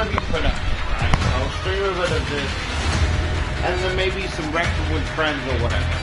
gonna be productive, right? I'll stream a bit of this, and then maybe some Wreckford with friends or whatever.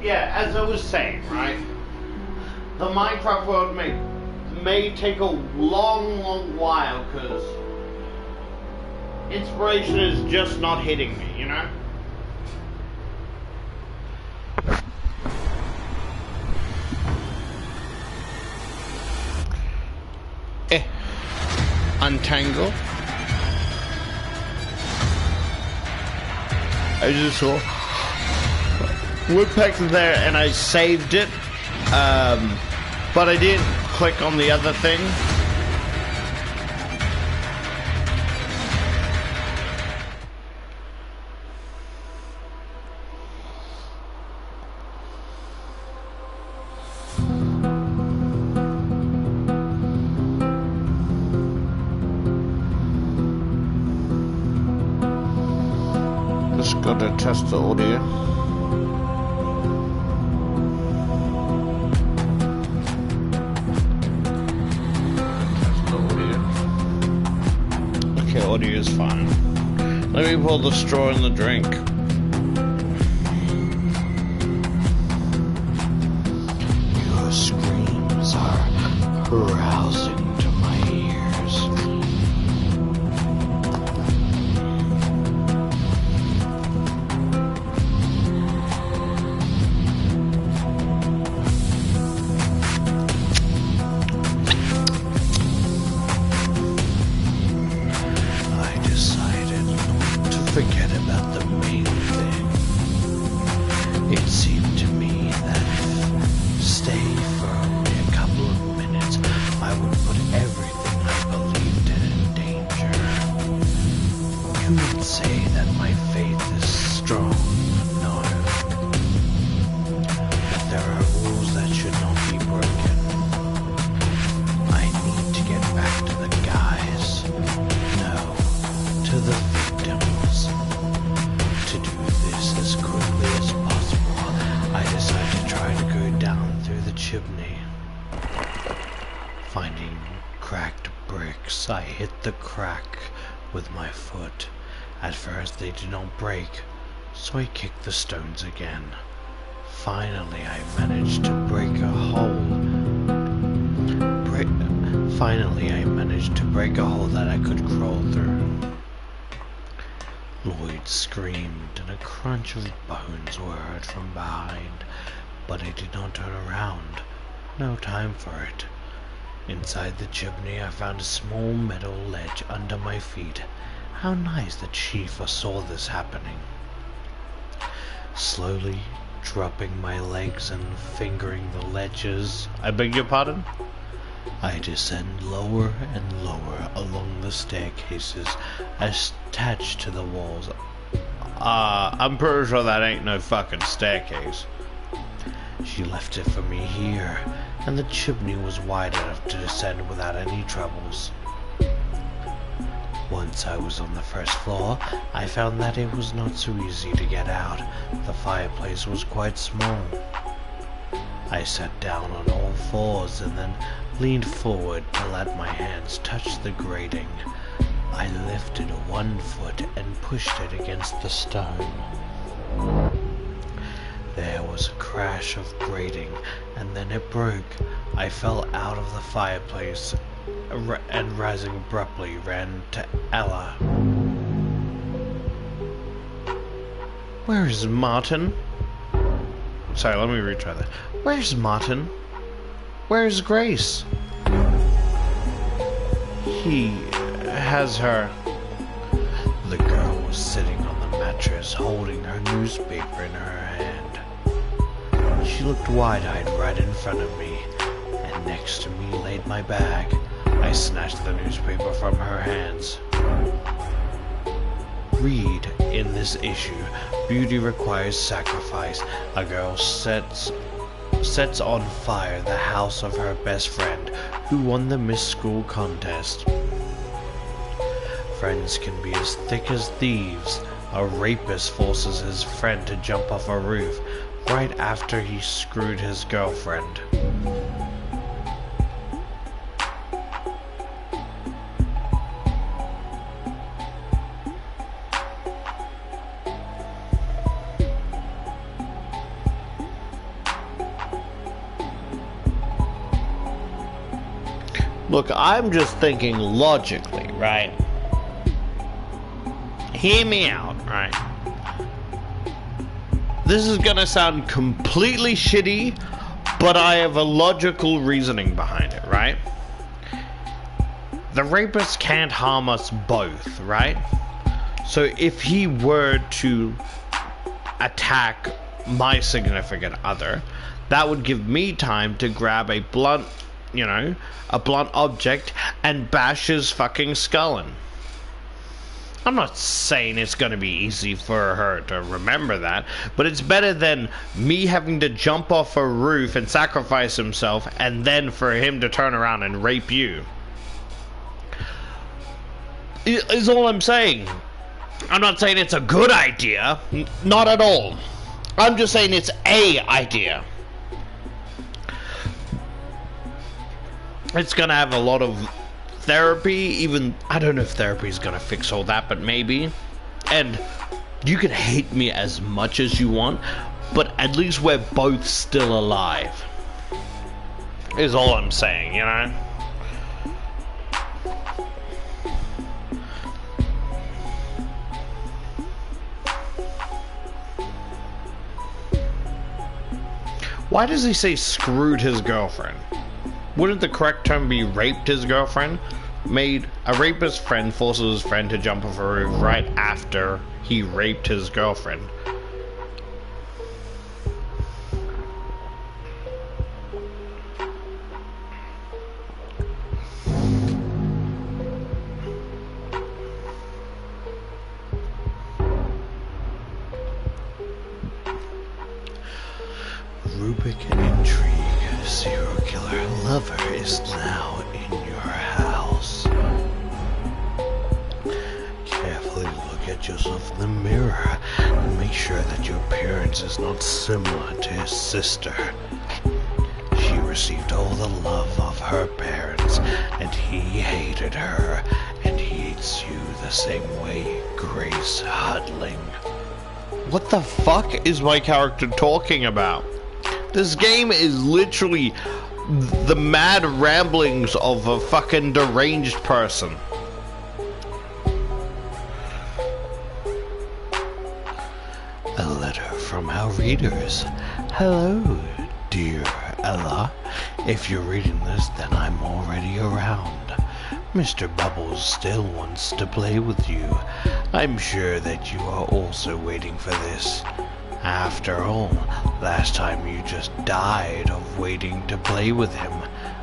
Yeah, as I was saying, right? The Minecraft world may take a long while because inspiration is just not hitting me, you know? Untangle. I just saw Woodpeck's there and I saved it, but I didn't click on the other thing. Just gotta test the audio. Audio is fine. Let me pour the straw in the drink. Your screams are rousing to my ears. Forget about the main thing. It seemed to me that if stay for only a couple of minutes, I would put everything I believed in danger. You would say that my faith is strong, no. But there are rules that should not be broken. I need to get back to the guys. No, to the victims. To do this as quickly as possible, I decide to try to go down through the chimney. Finding bricks. I hit the crack with my foot. At first they did not break, so I kicked the stones again. Finally I managed to break a hole. Finally I managed to break a hole that I could crawl through. Lloyd screamed and a crunch of bones were heard from behind, but I did not turn around. No time for it. Inside the chimney I found a small metal ledge under my feet. How nice that she foresaw this happening. Slowly dropping my legs and fingering the ledges. I beg your pardon? I descend lower and lower along the staircases attached to the walls. I'm pretty sure that ain't no fucking staircase. She left it for me here, and the chimney was wide enough to descend without any troubles. Once I was on the first floor, I found that it was not so easy to get out. The fireplace was quite small. I sat down on all fours and then leaned forward to let my hands touch the grating. I lifted one foot and pushed it against the stone. There was a crash of grating, and then it broke. I fell out of the fireplace and rising abruptly ran to Ella. Where is Martin? Sorry, let me retry that. Where's Martin? Where's Grace? He has her. The girl was sitting on the mattress holding her newspaper in her hand. She looked wide-eyed right in front of me, and next to me laid my bag. I snatched the newspaper from her hands. Read in this issue, beauty requires sacrifice. A girl sets on fire the house of her best friend, who won the Miss School contest. Friends can be as thick as thieves. A rapist forces his friend to jump off a roof right after he screwed his girlfriend. Look, I'm just thinking logically, right? Hear me out, right? This is gonna sound completely shitty, but I have a logical reasoning behind it, right? The rapist can't harm us both, right? So if he were to attack my significant other, that would give me time to grab a blunt object and bash his fucking skull in. I'm not saying it's gonna be easy for her to remember that, but it's better than me having to jump off a roof and sacrifice himself and then for him to turn around and rape you. Is all I'm saying. I'm not saying it's a good idea, not at all. I'm just saying it's a idea. It's gonna have a lot of therapy, even, I don't know if therapy is gonna fix all that, but maybe. And you can hate me as much as you want, but at least we're both still alive. Is all I'm saying, you know? Why does he say screwed his girlfriend? Wouldn't the correct term be raped his girlfriend? Made a rapist friend forces his friend to jump off a roof right after he raped his girlfriend. Rubric and intrigue. Serial killer lover is now in your house. Carefully look at yourself in the mirror and make sure that your appearance is not similar to his sister. She received all the love of her parents and he hated her, and he hates you the same way, Grace Hudling. What the fuck is my character talking about? This game is literally the mad ramblings of a fucking deranged person. A letter from our readers. Hello, dear Ella. If you're reading this, then I'm already around. Mr. Bubbles still wants to play with you. I'm sure that you are also waiting for this. After all, last time you just died of waiting to play with him.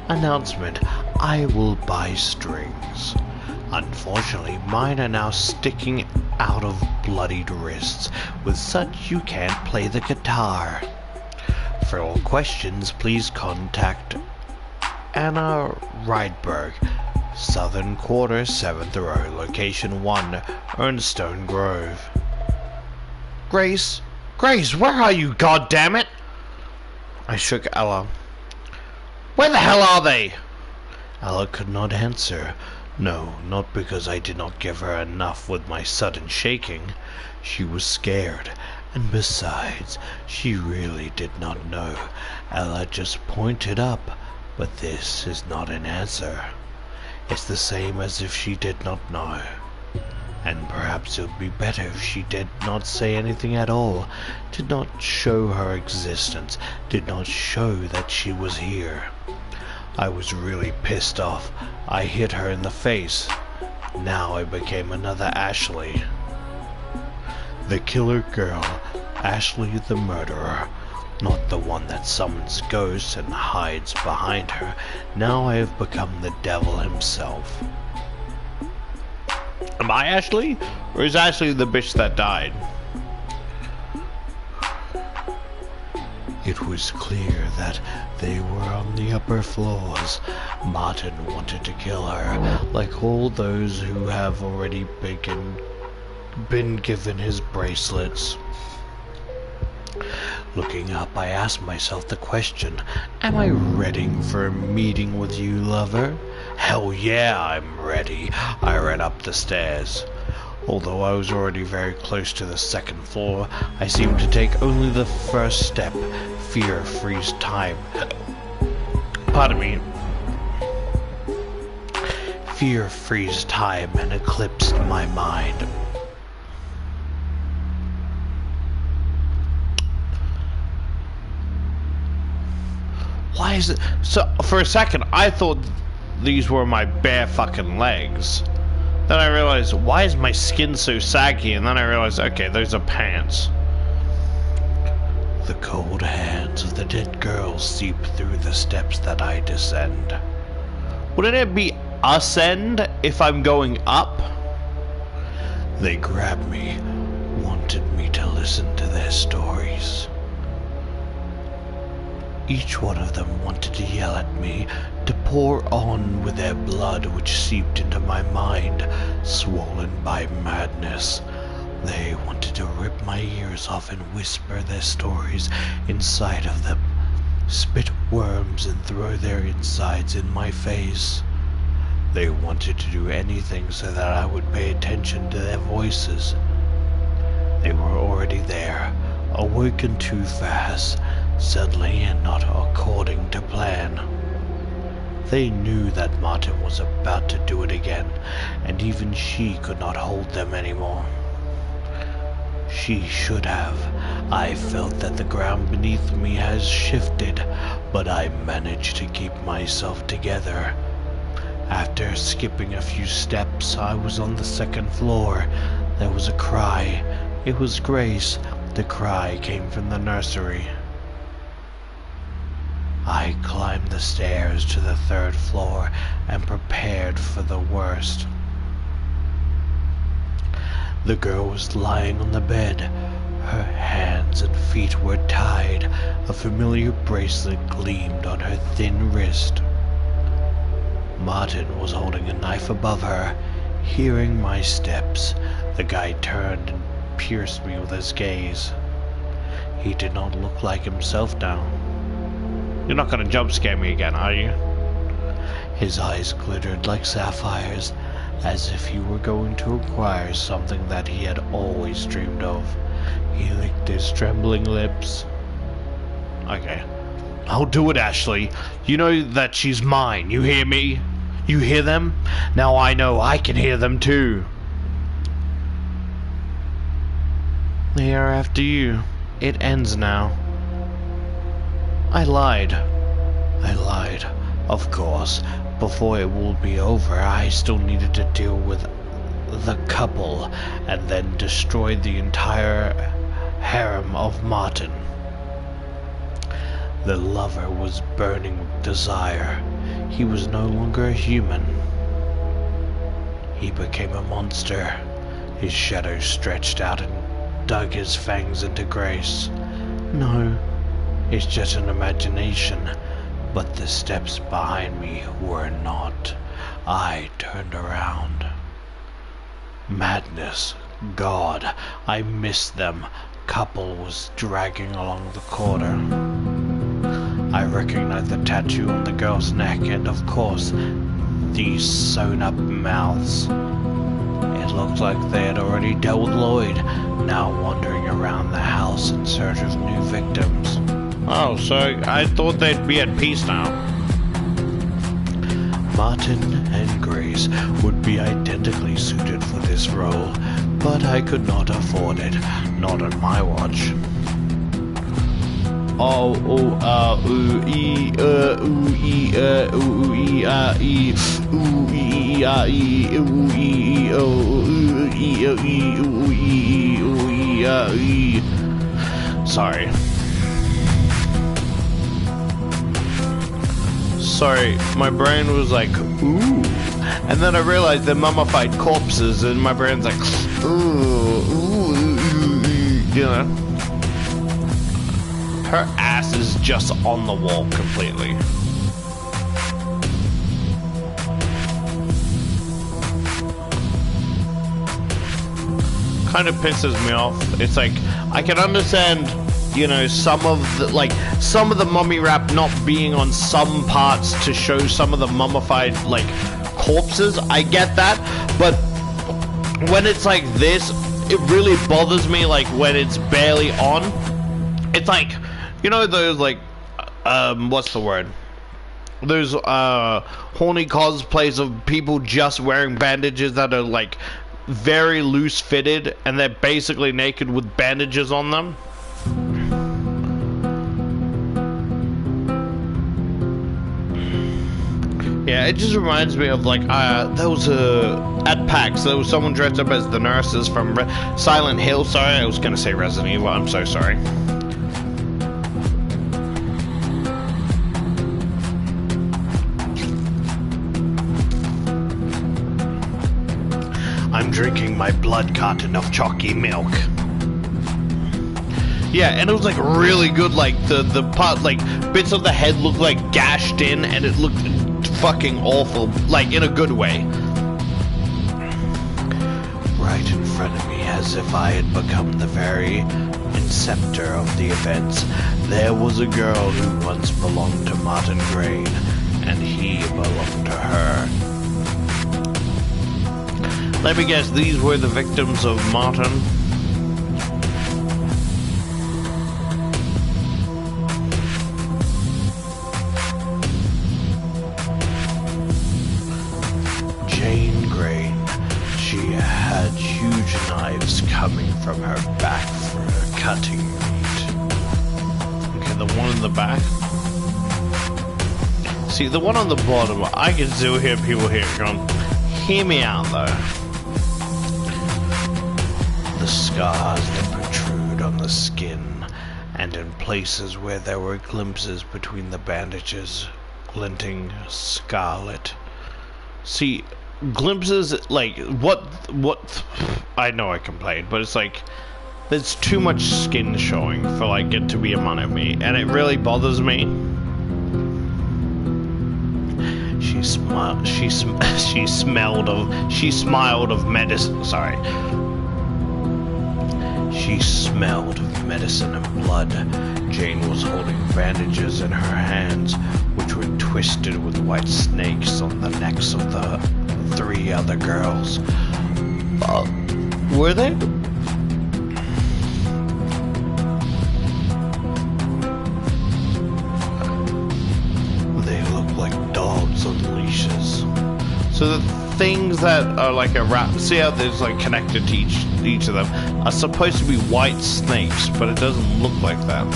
Announcement, I will buy strings. Unfortunately, mine are now sticking out of bloodied wrists. With such, you can't play the guitar. For all questions, please contact Anna Rydberg, Southern Quarter, 7th row, location 1, Ernstone Grove. Grace? Grace, where are you, goddammit? I shook Ella. Where the hell are they? Ella could not answer. No, not because I did not give her enough with my sudden shaking. She was scared, and besides, she really did not know. Ella just pointed up, but this is not an answer. It's the same as if she did not know. And perhaps it would be better if she did not say anything at all, did not show her existence, did not show that she was here. I was really pissed off. I hit her in the face. Now I became another Ashley. The killer girl, Ashley the murderer. Not the one that summons ghosts and hides behind her. Now I have become the devil himself. Am I Ashley? Or is Ashley the bitch that died? It was clear that they were on the upper floors. Martin wanted to kill her, like all those who have already been given his bracelets. Looking up, I asked myself the question, am I ready for a meeting with you, lover? Hell yeah, I'm ready. I ran up the stairs. Although I was already very close to the 2nd floor, I seemed to take only the first step. Fear freeze time. Pardon me. Fear freeze time and eclipsed my mind. Why is it so? For a second, I thought these were my bare fucking legs. Then I realized, why is my skin so saggy? And then I realized, okay, those are pants. The cold hands of the dead girl seep through the steps that I descend. Wouldn't it be ascend if I'm going up? They grabbed me, wanted me to listen to their stories. Each one of them wanted to yell at me, to pour on with their blood which seeped into my mind, swollen by madness. They wanted to rip my ears off and whisper their stories inside of them, spit worms and throw their insides in my face. They wanted to do anything so that I would pay attention to their voices. They were already there, awakened too fast, suddenly and not according to plan. They knew that Martin was about to do it again, and even she could not hold them anymore. She should have. I felt that the ground beneath me has shifted, but I managed to keep myself together. After skipping a few steps, I was on the 2nd floor. There was a cry. It was Grace. The cry came from the nursery. I climbed the stairs to the 3rd floor and prepared for the worst. The girl was lying on the bed. Her hands and feet were tied. A familiar bracelet gleamed on her thin wrist. Martin was holding a knife above her. Hearing my steps, the guy turned and pierced me with his gaze. He did not look like himself now. You're not gonna jump scare me again, are you? His eyes glittered like sapphires, as if he were going to acquire something that he had always dreamed of. He licked his trembling lips. Okay. I'll do it, Ashley. You know that she's mine. You hear me? You hear them? Now I know I can hear them too. They are after you. It ends now. I lied. Of course. Before it will be over, I still needed to deal with the couple and then destroy the entire harem of Martin. The lover was burning with desire. He was no longer a human. He became a monster. His shadow stretched out and dug his fangs into Grace. No, it's just an imagination. But the steps behind me were not. I turned around. Madness. God, I missed them. Couple was dragging along the corridor. I recognized the tattoo on the girl's neck and, of course, these sewn-up mouths. It looked like they had already dealt with Lloyd, now wandering around the house in search of new victims. Oh, so I thought they'd be at peace now. Martin and Grace would be identically suited for this role, but I could not afford it, not on my watch. Sorry, my brain was like, ooh. And then I realized they're mummified corpses, and my brain's like, ooh, you know. Her ass is just on the wall completely. Kind of pisses me off. It's like, I can understand, you know, some of the mummy wrap not being on some parts to show some of the mummified, like, corpses. I get that, but when it's like this, it really bothers me, like, when it's barely on. It's like, you know, those, like, what's the word? Those, horny cosplays of people just wearing bandages that are, like, very loose fitted, and they're basically naked with bandages on them. Yeah, it just reminds me of, like, there was at PAX, there was someone dressed up as the nurses from Silent Hill. Sorry, I was gonna say Resident Evil, I'm so sorry. I'm drinking my blood carton of chalky milk. Yeah, and it was like really good, like the part, like bits of the head looked like gashed in, and it looked fucking awful, like in a good way. Right in front of me, as if I had become the very inceptor of the events, there was a girl who once belonged to Martin Crane, and he belonged to her. Let me guess, these were the victims of Martin? Jane Crane. She had huge knives coming from her back for her cutting meat. Okay, the one in the back? See, the one on the bottom, I can still hear people here going, hear me out though. The scars that protrude on the skin, and in places where there were glimpses between the bandages, glinting scarlet. See, glimpses, like, what, I know I complained, but it's like, there's too much skin showing for, like, it to be a mummy, and it really bothers me. She smiled of medicine, sorry. She smelled of medicine and blood. Jane was holding bandages in her hands, which were twisted twisted with white snakes on the necks of the 3 other girls. Were they? They look like dogs on leashes. So the things that are like around, see how there's like connected to each of them, are supposed to be white snakes, but it doesn't look like that.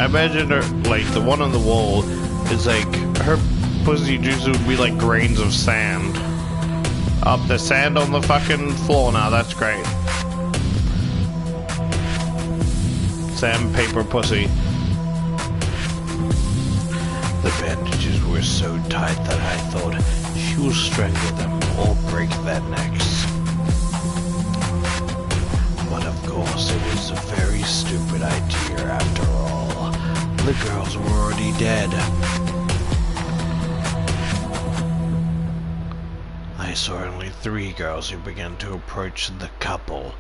I imagine her, like the one on the wall is like, her pussy juice would be like grains of sand. Up the sand on the fucking floor now, that's great. Sandpaper pussy. The bandages were so tight that I thought she will strangle them or break their necks. But of course it was a very stupid idea after all. The girls were already dead. I saw only 3 girls who began to approach the couple,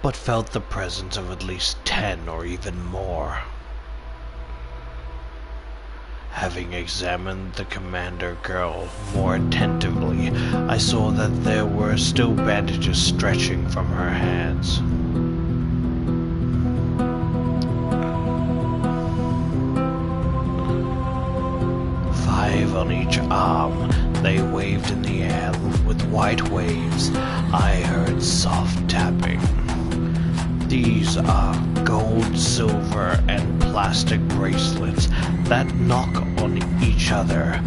but felt the presence of at least 10 or even more. Having examined the commander girl more attentively, I saw that there were still bandages stretching from her hands. On each arm, they waved in the air with white waves. I heard soft tapping. These are gold, silver, and plastic bracelets that knock on each other.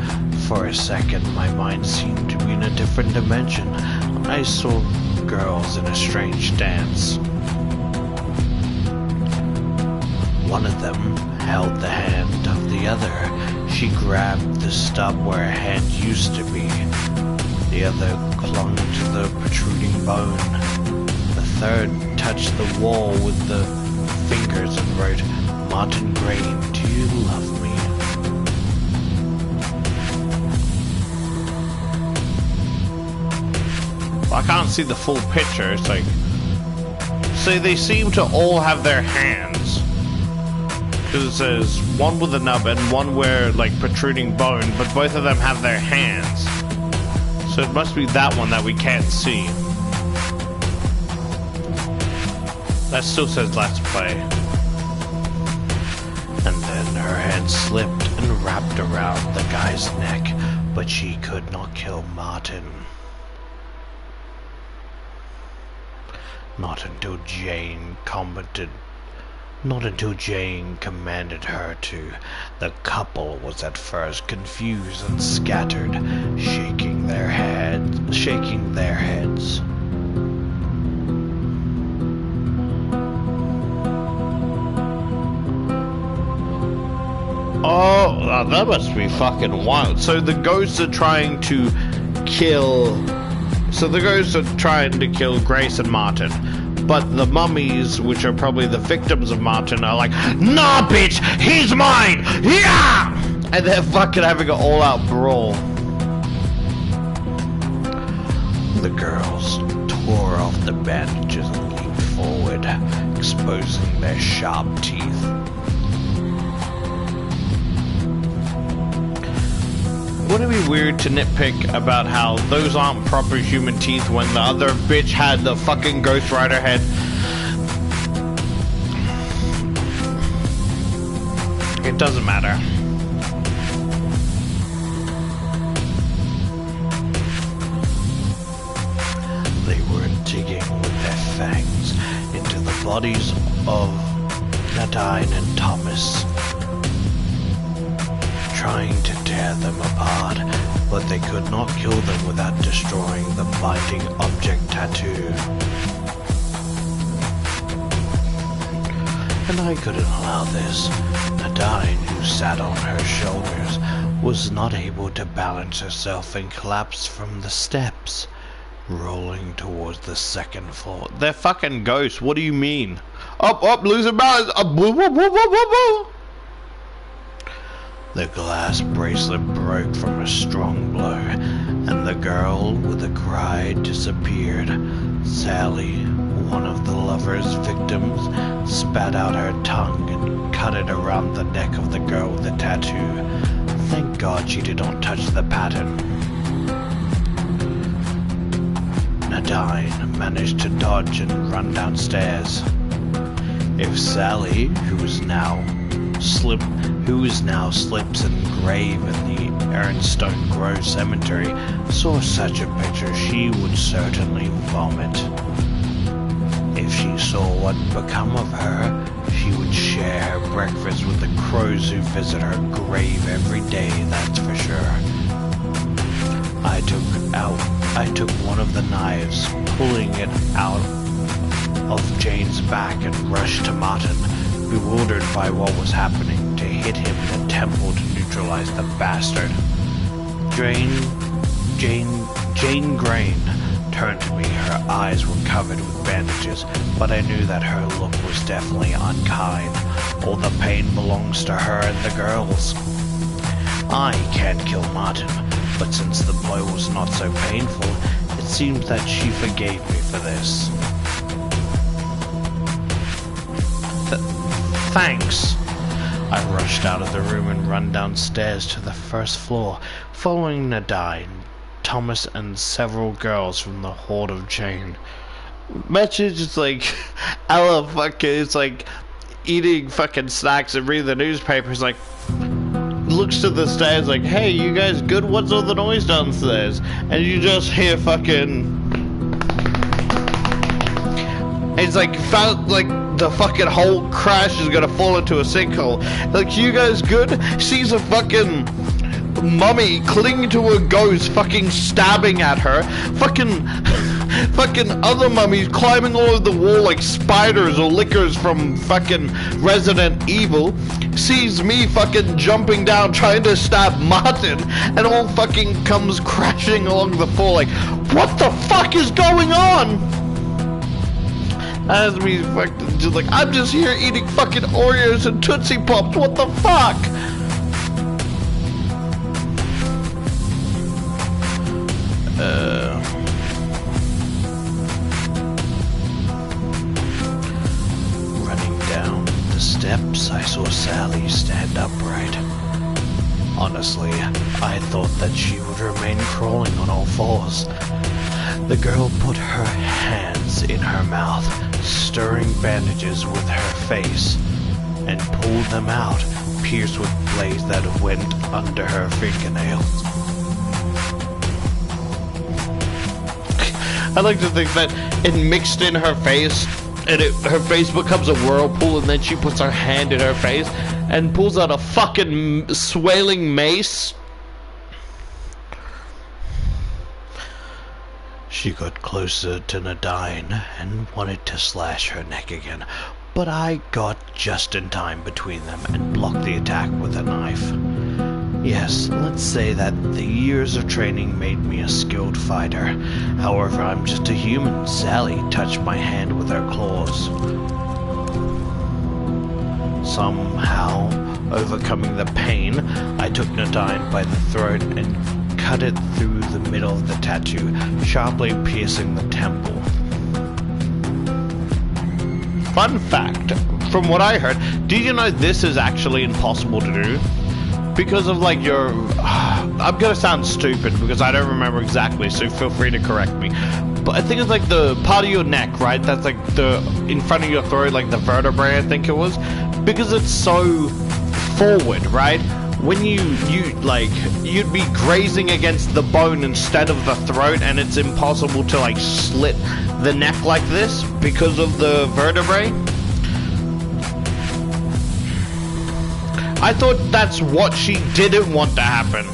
For a second, my mind seemed to be in a different dimension. I saw girls in a strange dance. One of them held the hand of the other. She grabbed the stub where her hand used to be. The other clung to the protruding bone. The third touched the wall with the fingers and wrote, "Martin Green, do you love me?" Well, I can't see the full picture. It's like, so they seem to all have their hands. Because it says one with a nub and one where like protruding bone, but both of them have their hands. So it must be that one that we can't see. That still says let's play. And then her hand slipped and wrapped around the guy's neck, but she could not kill Martin. Not until Jane commanded her to. The couple was at first confused and scattered, shaking their heads. Oh, that must be fucking wild. So the ghosts are trying to kill... So the ghosts are trying to kill Grace and Martin. But the mummies, which are probably the victims of Martin, are like, "Nah, bitch! He's mine! Yeah!" And they're fucking having an all-out brawl. The girls tore off the bandages and leaned forward, exposing their sharp teeth. Wouldn't it be weird to nitpick about how those aren't proper human teeth when the other bitch had the fucking Ghost Rider head? It doesn't matter. They were digging with their fangs into the bodies of Nadine and Thomas, trying to tear them apart, but they could not kill them without destroying the binding object tattoo. And I couldn't allow this. Nadine, who sat on her shoulders, was not able to balance herself and collapsed from the steps, rolling towards the 2nd floor. They're fucking ghosts, what do you mean? Up, losing balance, up, woo, woo, woo, woo, woo, woo. The glass bracelet broke from a strong blow, and the girl with a cry disappeared. Sally one of the lover's victims spat out her tongue and cut it around the neck of the girl with the tattoo. Thank God she did not touch the pattern. Nadine managed to dodge and run downstairs. If Sally, who is now slips and grave in the Ironstone Grove Cemetery, saw such a picture, she would certainly vomit. If she saw what become of her, she would share her breakfast with the crows who visit her grave every day, that's for sure. I took one of the knives, pulling it out of Jane's back, and rushed to Martin, bewildered by what was happening, to hit him in the temple to neutralize the bastard. Jane Grain turned to me. Her eyes were covered with bandages, but I knew that her look was definitely unkind. All the pain belongs to her and the girls. I can't kill Martin, but since the blow was not so painful, it seems that she forgave me for this. Thanks. I rushed out of the room and ran downstairs to the first floor, following Nadine, Thomas, and several girls from the horde of Jane. Imagine just like Ella fucking is like eating fucking snacks and reading the newspapers, like looks to the stairs like, hey, you guys good? What's all the noise downstairs? And you just hear fucking... It's like, felt like the fucking whole crash is gonna fall into a sinkhole. Like, you guys good? Sees a fucking mummy clinging to a ghost, fucking stabbing at her. Fucking other mummies climbing all over the wall like spiders or lickers from fucking Resident Evil. Sees me fucking jumping down trying to stab Martin, and all fucking comes crashing along the floor like, what the fuck is going on? As me fucking just like, I'm just here eating fucking Oreos and Tootsie Pops, what the fuck? Running down the steps, I saw Sally stand upright. Honestly, I thought that she would remain crawling on all fours. The girl put her hands in her mouth, stirring bandages with her face, and pulled them out, pierced with blades that went under her fingernails. I like to think that it mixed in her face, and her face becomes a whirlpool, and then she puts her hand in her face and pulls out a fucking swailing mace. She got closer to Nadine and wanted to slash her neck again, but I got just in time between them and blocked the attack with a knife. Yes, let's say that the years of training made me a skilled fighter. However, I'm just a human. Sally touched my hand with her claws. Somehow, overcoming the pain, I took Nadine by the throat and cut it through the middle of the tattoo, sharply piercing the temple. Fun fact, from what I heard, did you know this is actually impossible to do? Because of like your... I'm gonna sound stupid because I don't remember exactly, so feel free to correct me. But I think it's like the part of your neck, right? That's like the... in front of your throat, like the vertebrae, I think it was. Because it's so forward, right? When you'd be grazing against the bone instead of the throat, and it's impossible to like slit the neck like this because of the vertebrae. I thought that's what she didn't want to happen.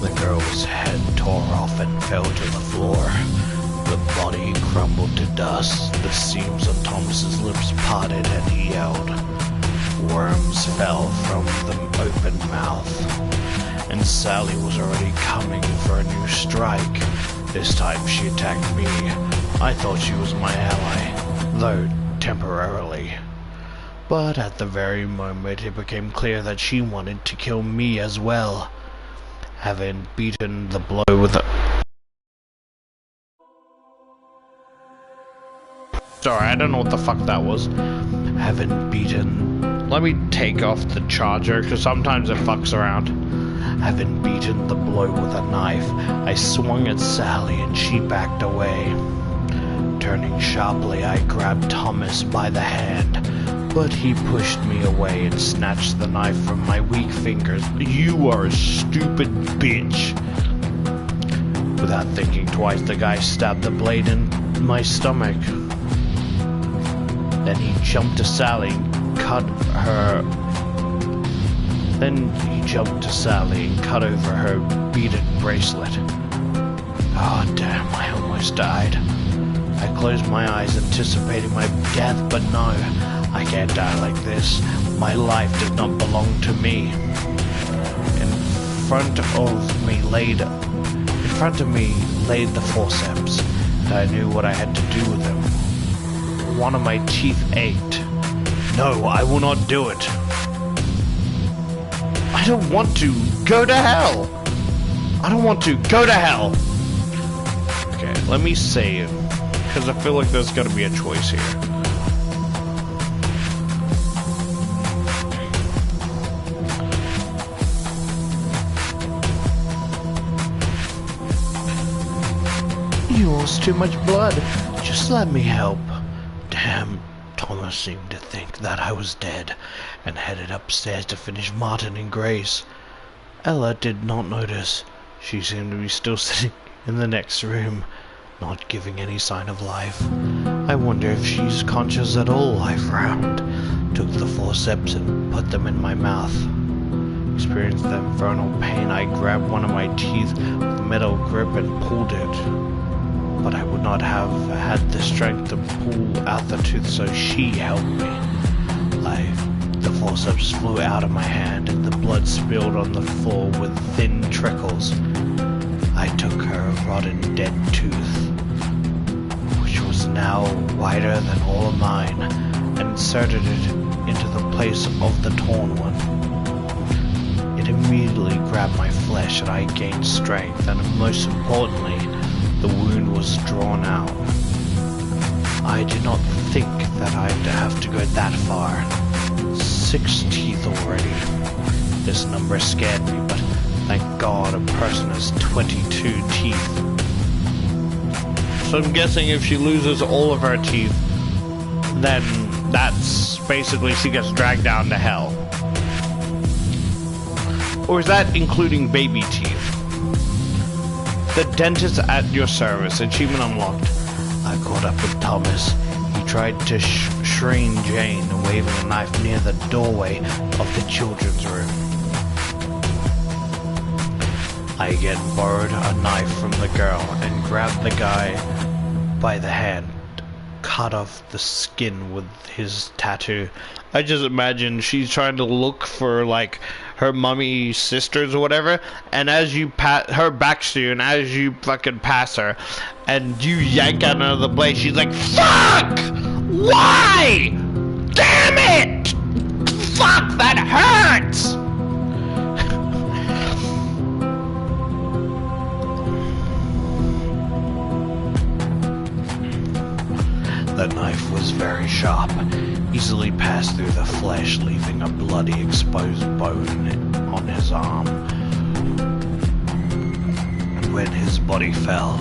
The girl's head tore off and fell to the floor. The body crumbled to dust. The seams on Thomas's lips parted and he yelled. Worms fell from the open mouth, and Sally was already coming for a new strike. This time she attacked me. I thought she was my ally, though temporarily. But at the very moment it became clear that she wanted to kill me as well. Having beaten the blow with a Sorry, I don't know what the fuck that was. Having beaten... Let me take off the charger, because sometimes it fucks around. Having beaten the blow with a knife, I swung at Sally and she backed away. Turning sharply, I grabbed Thomas by the hand, but he pushed me away and snatched the knife from my weak fingers. You are a stupid bitch. Without thinking twice, the guy stabbed the blade in my stomach. Then he jumped to Sally and cut over her beaded bracelet. Oh damn, I almost died. I closed my eyes anticipating my death, but no, I can't die like this. My life does not belong to me. In front of me laid the forceps, and I knew what I had to do with them. One of my teeth ached. No, I will not do it. I don't want to. Go to hell. I don't want to. Go to hell. Okay, let me save, because I feel like there's gotta be a choice here. You lost too much blood. Just let me help. Damn, Thomas seemed to think that I was dead and headed upstairs to finish Martin and Grace. Ella did not notice. She seemed to be still sitting in the next room, not giving any sign of life. I wonder if she's conscious at all, I frowned, took the forceps and put them in my mouth. Experienced the infernal pain. I grabbed one of my teeth with a metal grip and pulled it. But I would not have had the strength to pull out the tooth, so she helped me. The forceps flew out of my hand and the blood spilled on the floor with thin trickles. I took her rotten dead tooth, which was now wider than all of mine, and inserted it into the place of the torn one. It immediately grabbed my flesh and I gained strength, and most importantly, the wound was drawn out. I did not think that I'd have to go that far. 6 teeth already. This number scared me, but thank God a person has 22 teeth. So I'm guessing if she loses all of her teeth, then that's basically she gets dragged down to hell. Or is that including baby teeth? The dentist at your service. Achievement unlocked. I caught up with Thomas. He tried to shrine Jane, waving a knife near the doorway of the children's room. I again borrowed a knife from the girl and grabbed the guy by the hand, cut off the skin with his tattoo. I just imagine she's trying to look for like her mummy sisters or whatever, and as you her back's to you, and as you fucking pass her, and you yank out another blade, she's like, "Fuck! Why? Damn it! Fuck! That hurts!" The knife was very sharp, easily passed through the flesh, leaving a bloody exposed bone on his arm. And when his body fell,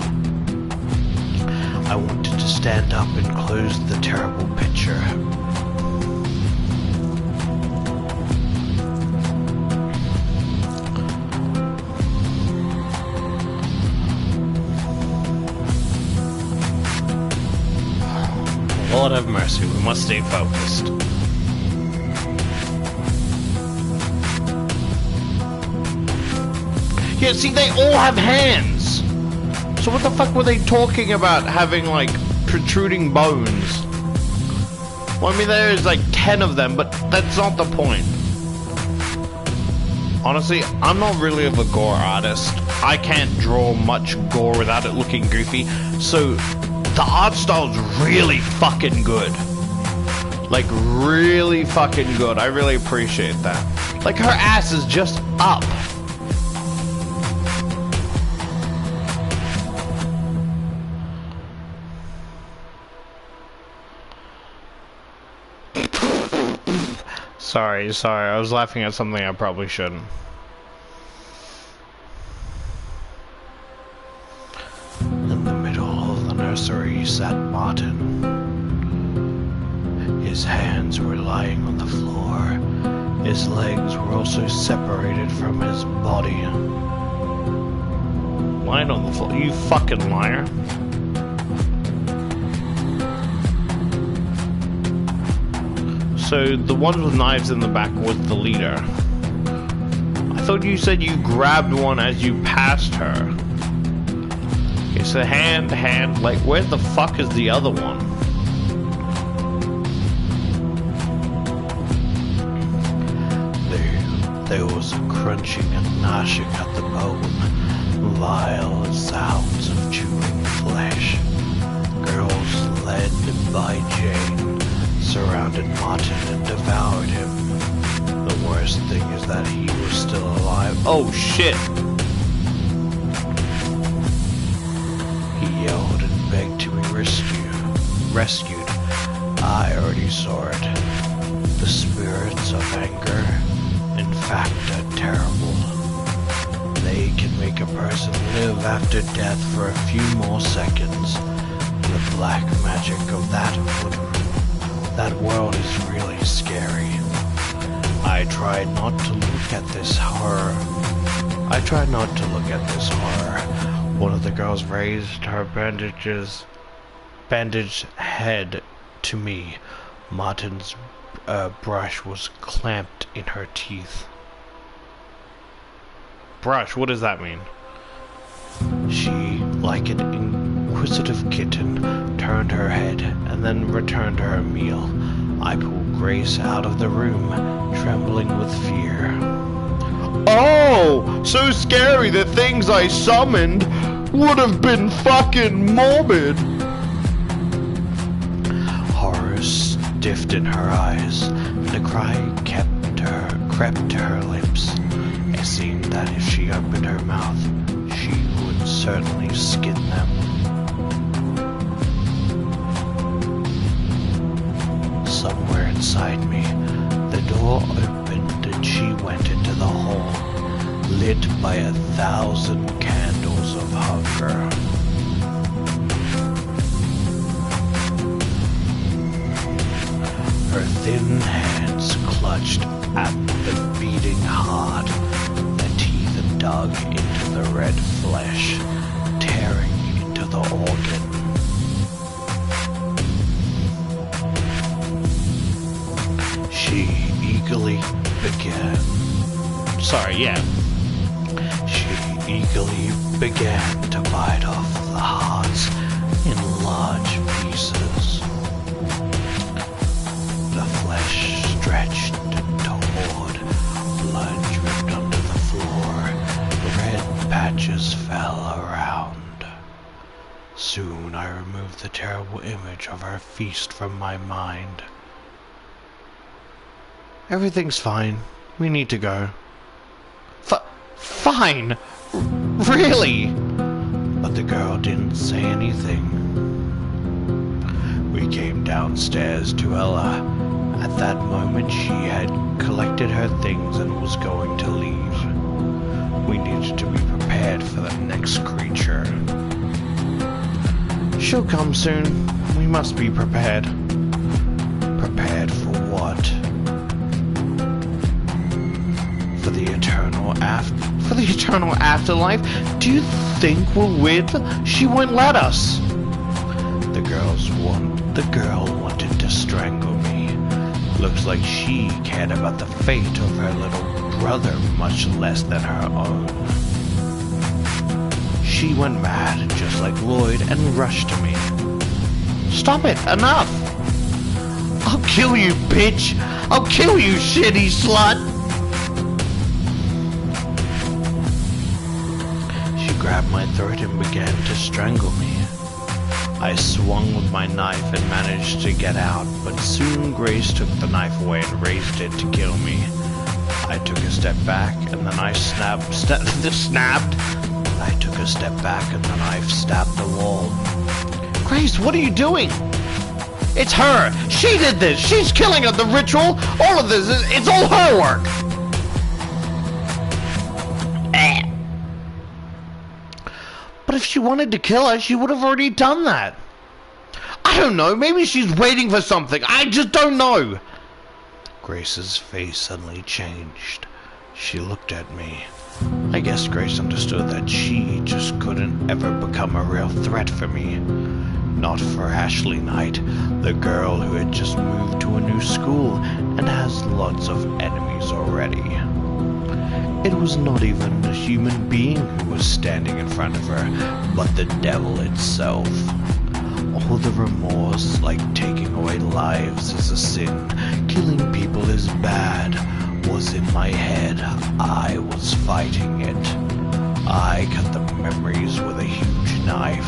I wanted to stand up and close the terrible picture. Lord have mercy, we must stay focused. Yeah, see, they all have hands. So what the fuck were they talking about having, like, protruding bones? Well, I mean, there's like 10 of them, but that's not the point. Honestly, I'm not really of a gore artist. I can't draw much gore without it looking goofy, so the art style's really fucking good. Like, really fucking good. I really appreciate that. Like, her ass is just up. Sorry, I was laughing at something I probably shouldn't. In the middle of the nursery sat Martin. His hands were lying on the floor. His legs were also separated from his body. Lying on the floor? You fucking liar. So the one with knives in the back was the leader. I thought you said you grabbed one as you passed her. Okay, so hand, like where the fuck is the other one? There was a crunching and gnashing at the bone, vile sounds of chewing flesh. Girls led by Jane surrounded Martin and devoured him. The worst thing is that he was still alive. Oh shit! He yelled and begged to be rescued. I already saw it. The spirits of anger, in fact, are terrible. They can make a person live after death for a few more seconds. The black magic of that world is really scary. I tried not to look at this horror. One of the girls raised her bandaged head to me. Martin's brush was clamped in her teeth. Brush, what does that mean? She, like an inquisitive kitten, turned her head and then returned to her meal. I pulled Grace out of the room, trembling with fear. Oh, so scary. The things I summoned would have been fucking morbid. Horror stiffened in her eyes, and a cry crept to her lips. It seemed that if she opened her mouth, she would certainly skin them. Somewhere inside me, the door opened and she went into the hall, lit by 1,000 candles of hunger. Her thin hands clutched at the beating heart. The teeth dug into the red flesh, tearing into the organ. She eagerly began to bite off the hearts in large pieces. The flesh stretched and tore, blood dripped onto the floor, red patches fell around. Soon I removed the terrible image of our feast from my mind. Everything's fine. We need to go. Fine? Really? But the girl didn't say anything. We came downstairs to Ella. At that moment she had collected her things and was going to leave. We needed to be prepared for the next creature. She'll come soon. We must be prepared. Prepared for what? For the eternal afterlife? Do you think we'll live? She won't let us. The girl wanted to strangle me. Looks like she cared about the fate of her little brother much less than her own. She went mad, just like Lloyd, and rushed to me. Stop it! Enough! I'll kill you, bitch! I'll kill you, shitty slut! She grabbed my throat and began to strangle me. I swung with my knife and managed to get out, but soon Grace took the knife away and raised it to kill me. I took a step back and the knife I took a step back and the knife stabbed the wall. Grace, what are you doing? It's her! She did this! She's killing her! The ritual! All of this, it's all her work! But if she wanted to kill her, she would have already done that. I don't know, maybe she's waiting for something. I just don't know. Grace's face suddenly changed. She looked at me. I guess Grace understood that she just couldn't ever become a real threat for me. Not for Ashley Knight, the girl who had just moved to a new school and has lots of enemies already. It was not even a human being who was standing in front of her, but the devil itself. All the remorse, like taking away lives is a sin, killing people is bad, was in my head. I was fighting it. I cut the memories with a huge knife,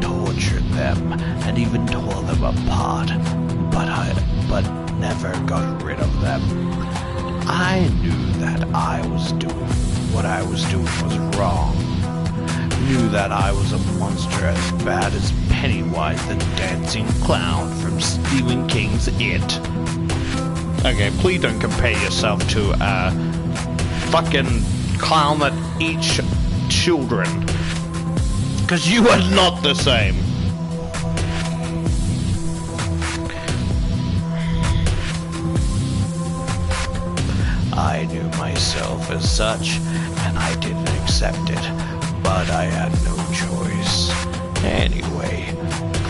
tortured them, and even tore them apart, but never got rid of them. I knew that what I was doing was wrong. Knew that I was a monster as bad as Pennywise the dancing clown from Stephen King's It. Okay, please don't compare yourself to a fucking clown that eats children. Because you are not the same. I knew myself as such, and I didn't accept it. But I had no choice. Anyway,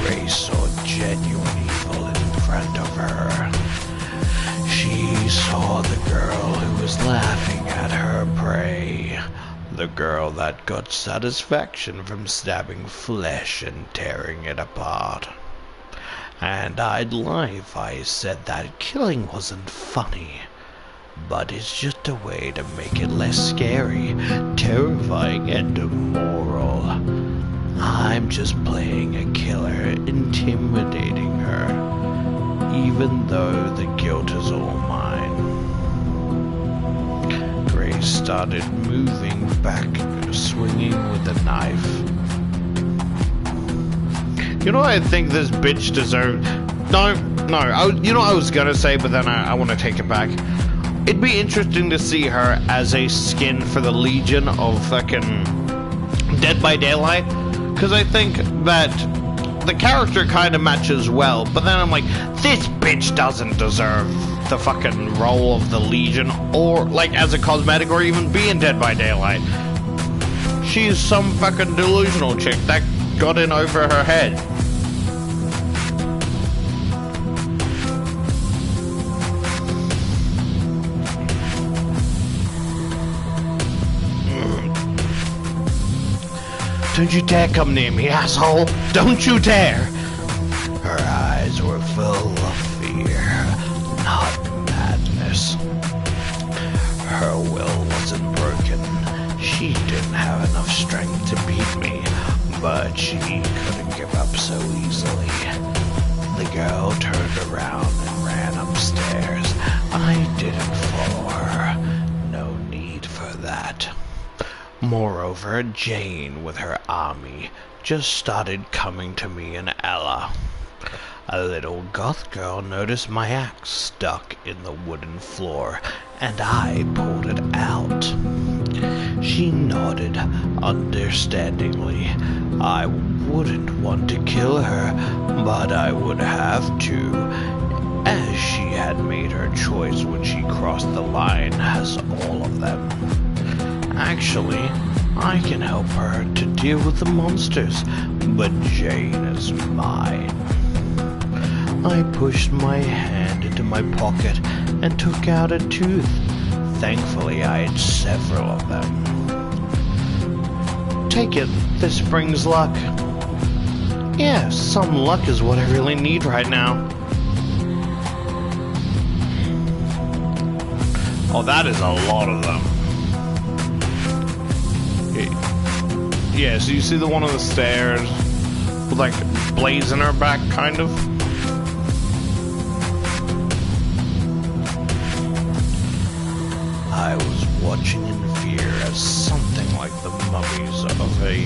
Grace saw genuine evil in front of her. She saw the girl who was laughing at her prey. The girl that got satisfaction from stabbing flesh and tearing it apart. And I'd lie if I said that killing wasn't funny. But it's just a way to make it less scary, terrifying, and immoral. I'm just playing a killer, intimidating her, even though the guilt is all mine. Grace started moving back, swinging with the knife. You know what I think this bitch deserved? No, you know what I was gonna say, but then I want to take it back. It'd be interesting to see her as a skin for the Legion of fucking Dead by Daylight, because I think that the character kind of matches well, but then I'm like, this bitch doesn't deserve the fucking role of the Legion, or like as a cosmetic, or even being Dead by Daylight. She's some fucking delusional chick that got in over her head. Don't you dare come near me, asshole! Don't you dare! Her eyes were full of fear, not madness. Her will wasn't broken. She didn't have enough strength to beat me, but she couldn't give up so easily. The girl turned around and ran upstairs. I didn't follow her. No need for that. Moreover, Jane, with her army, just started coming to me and Ella. A little goth girl noticed my axe stuck in the wooden floor, and I pulled it out. She nodded understandingly. I wouldn't want to kill her, but I would have to, as she had made her choice when she crossed the line, as all of them. Actually, I can help her to deal with the monsters, but Jane is mine. I pushed my hand into my pocket and took out a tooth. Thankfully, I had several of them. Take it. This brings luck. Yeah, some luck is what I really need right now. Oh, that is a lot of them. Yeah, so you see the one on the stairs with like blades in her back, kind of? I was watching in fear as something like the mummies of a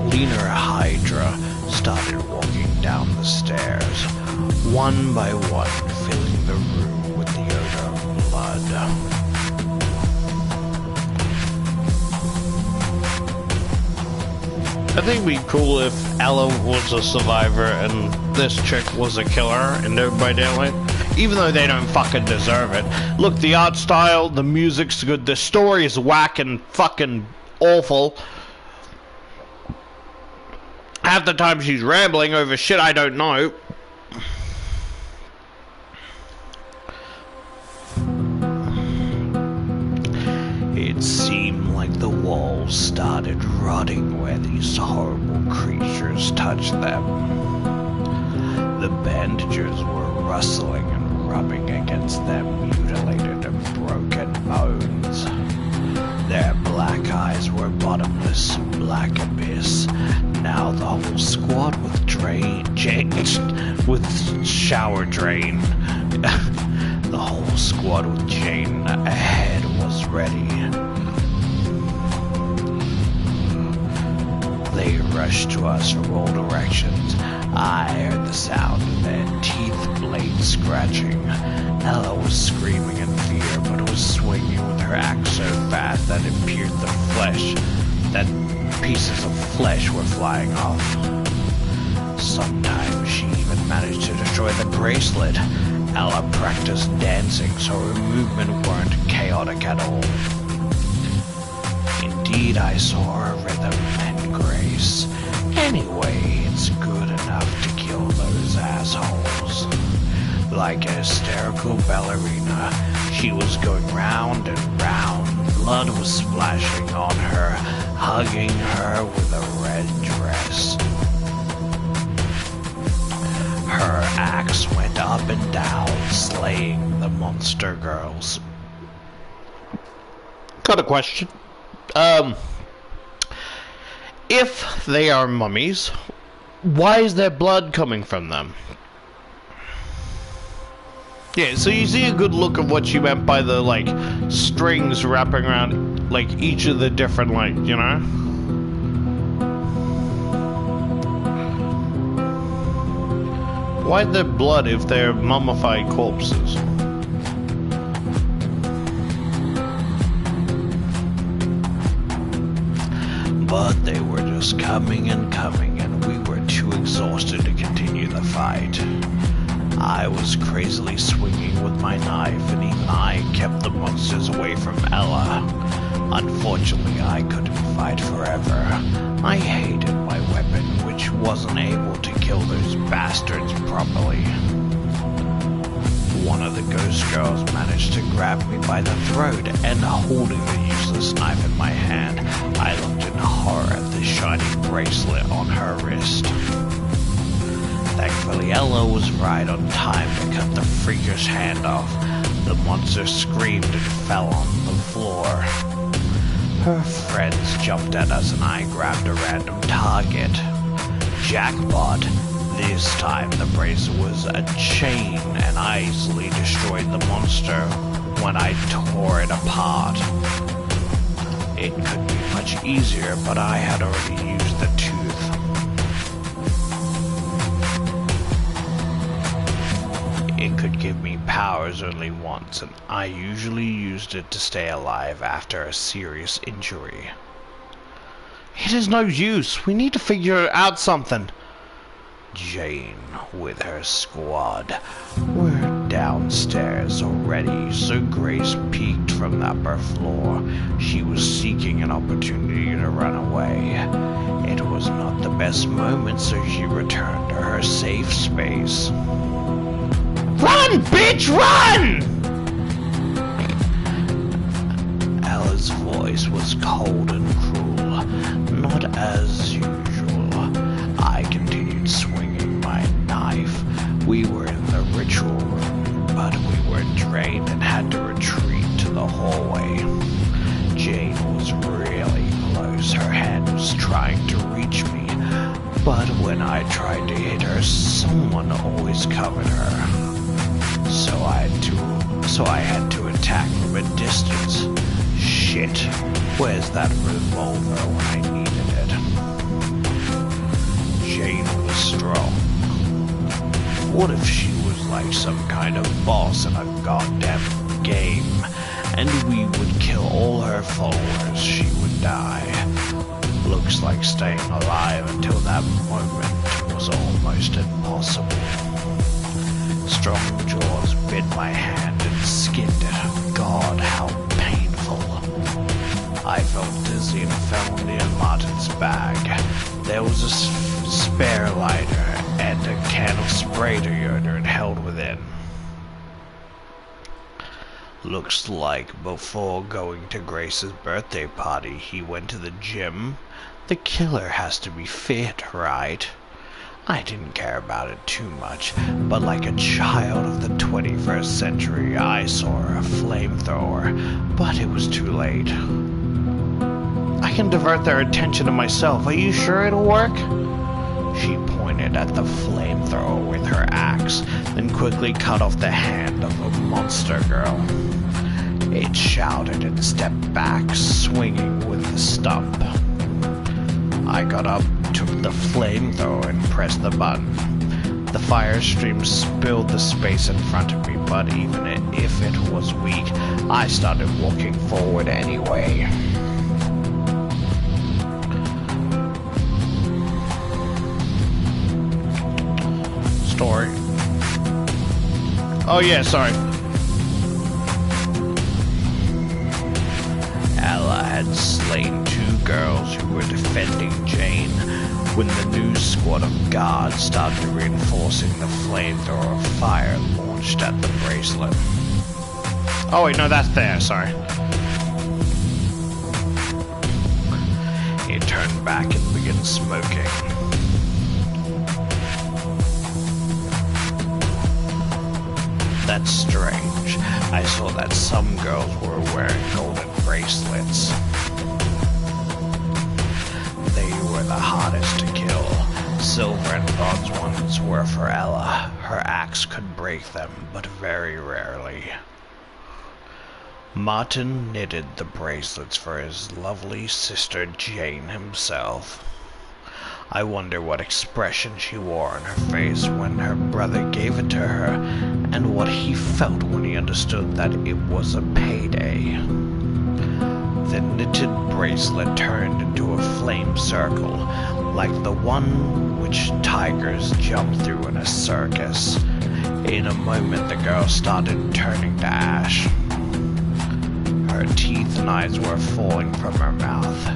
leaner hydra started walking down the stairs. one by one, filling the room with the odor of blood. I think it'd be cool if Ella was a survivor and this chick was a killer in Dead by Daylight. Even though they don't fucking deserve it. Look, the art style, the music's good, the story is whack and fucking awful. Half the time she's rambling over shit I don't know. It seemed like the walls started rotting where these horrible creatures touched them. The bandages were rustling and rubbing against their mutilated and broken bones. Their black eyes were bottomless, black abyss. Now the whole squad with shower drain. The whole squad with Jane ahead was ready. They rushed to us from all directions. I heard the sound of their teeth blades scratching. Ella was screaming in fear, but was swinging with her axe so fast that it pierced the flesh, that pieces of flesh were flying off. Sometimes she even managed to destroy the bracelet. Ella practiced dancing, so her movement weren't chaotic at all. Indeed, I saw her rhythm and grace. Anyway, it's good enough to kill those assholes. Like a hysterical ballerina, she was going round and round. Blood was splashing on her, hugging her with a red dress. Her axe went up and down, slaying the monster girls. Got a question. If they are mummies, why is there blood coming from them? Yeah, so you see a good look of what she meant by the, like, strings wrapping around, like, each of the different, like, you know? Why the blood if they're mummified corpses? But they were just coming, and we were too exhausted to continue the fight. I was crazily swinging with my knife, and even I kept the monsters away from Ella. Unfortunately, I couldn't fight forever. I hated my weapon, which wasn't able to kill those bastards properly. One of the ghost girls managed to grab me by the throat, and holding the useless knife in my hand, I looked in horror at the shiny bracelet on her wrist. Thankfully, Ella was right on time to cut the freakish hand off. The monster screamed and fell on the floor. Her friends jumped at us and I grabbed a random target. Jackpot. This time the bracelet was a chain and I easily destroyed the monster when I tore it apart. It could be much easier, but I had already used the tooth. It could give me powers only once, and I usually used it to stay alive after a serious injury. It is no use. We need to figure out something. Jane, with her squad, were downstairs already, so Grace peeked from the upper floor. She was seeking an opportunity to run away. It was not the best moment, so she returned to her safe space. Run, bitch, run! Ella's voice was cold and cruel, not as usual. I continued swinging my knife. We were in the ritual room, but we were drained and had to retreat to the hallway. Jane was really close. Her hand was trying to reach me, but when I tried to hit her, someone always covered her. So I had to attack from a distance. Shit, where's that revolver when I needed it? Jane was strong. What if she was like some kind of boss in a goddamn game, and we would kill all her followers? She would die. Looks like staying alive until that moment was almost impossible. Strong jaws bit my hand and skinned it. God, how painful. I felt dizzy and fell near Martin's bag. There was a spare lighter and a can of spray deodorant held within. Looks like before going to Grace's birthday party, he went to the gym. The killer has to be fit, right? I didn't care about it too much, but like a child of the 21st century, I saw a flamethrower, but it was too late. I can divert their attention to myself. Are you sure it'll work? She pointed at the flamethrower with her axe, then quickly cut off the hand of a monster girl. It shouted and stepped back, swinging with the stump. I got up, took the flamethrower, and pressed the button. The fire stream spilled the space in front of me, but even if it was weak, I started walking forward anyway. Story. Oh yeah, sorry. Ella had slain 2 girls who were defending Jane when the new squad of guards started reinforcing the flamethrower fire launched at the bracelet. Oh wait, no, that's there, sorry. He turned back and began smoking. That's strange. I saw that some girls were wearing golden bracelets. They were the hardest to kill. Silver and bronze ones were for Ella. Her axe could break them, but very rarely. Martin knitted the bracelets for his lovely sister Jane himself. I wonder what expression she wore on her face when her brother gave it to her, and what he felt when he understood that it was a payday. The knitted bracelet turned into a flame circle, like the one which tigers jump through in a circus. In a moment the girl started turning to ash. Her teeth and eyes were falling from her mouth,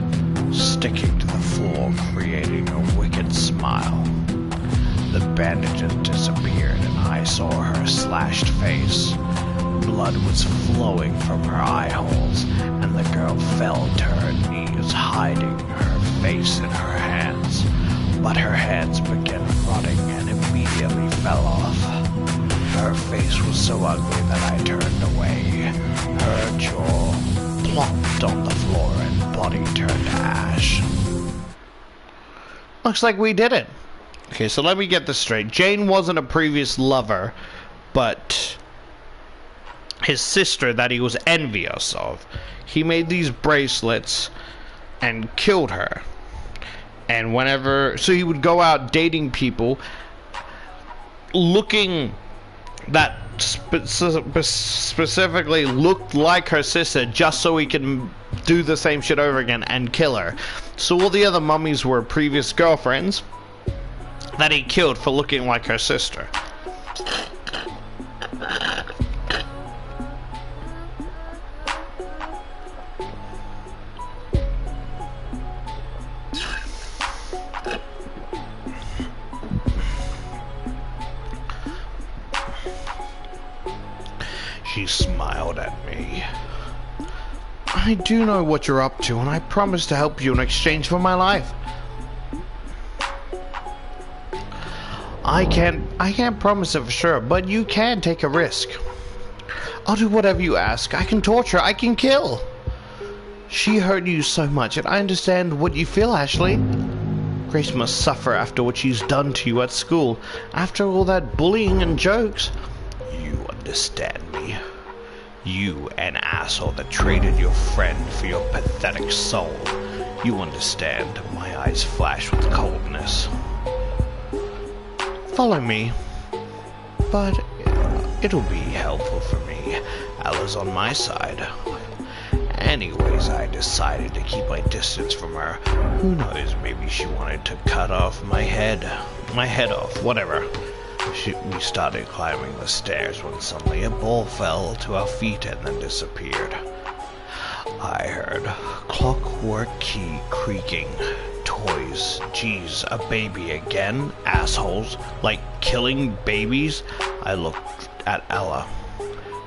sticking to the floor, creating a wicked smile. The bandages disappeared and I saw her slashed face. Blood was flowing from her eye holes, and the girl fell to her knees, hiding her face in her hands. But her hands began rotting and immediately fell off. Her face was so ugly that I turned away. Her jaw plopped on the floor and body turned to ash. Looks like we did it. Okay, so let me get this straight. Jane wasn't a previous lover, but his sister that he was envious of. He made these bracelets and killed her. And so he would go out dating people looking that specifically looked like her sister, just so he can do the same shit over again and kill her. So all the other mummies were previous girlfriends that he killed for looking like her sister. She smiled at me. I do know what you're up to, and I promise to help you in exchange for my life. I can't promise it for sure, but you can take a risk. I'll do whatever you ask. I can torture, I can kill. She hurt you so much, and I understand what you feel, Ashley. Grace must suffer after what she's done to you at school, after all that bullying and jokes. You understand me. You, an asshole that traded your friend for your pathetic soul. You understand. My eyes flashed with coldness. Follow me. but it'll be helpful for me. Ella's on my side. Anyways, I decided to keep my distance from her. Who knows, maybe she wanted to cut off my head. My head off, whatever. We started climbing the stairs when suddenly a ball fell to our feet and then disappeared. I heard clockwork key creaking. Toys. Geez, a baby again? Assholes. Like killing babies? I looked at Ella.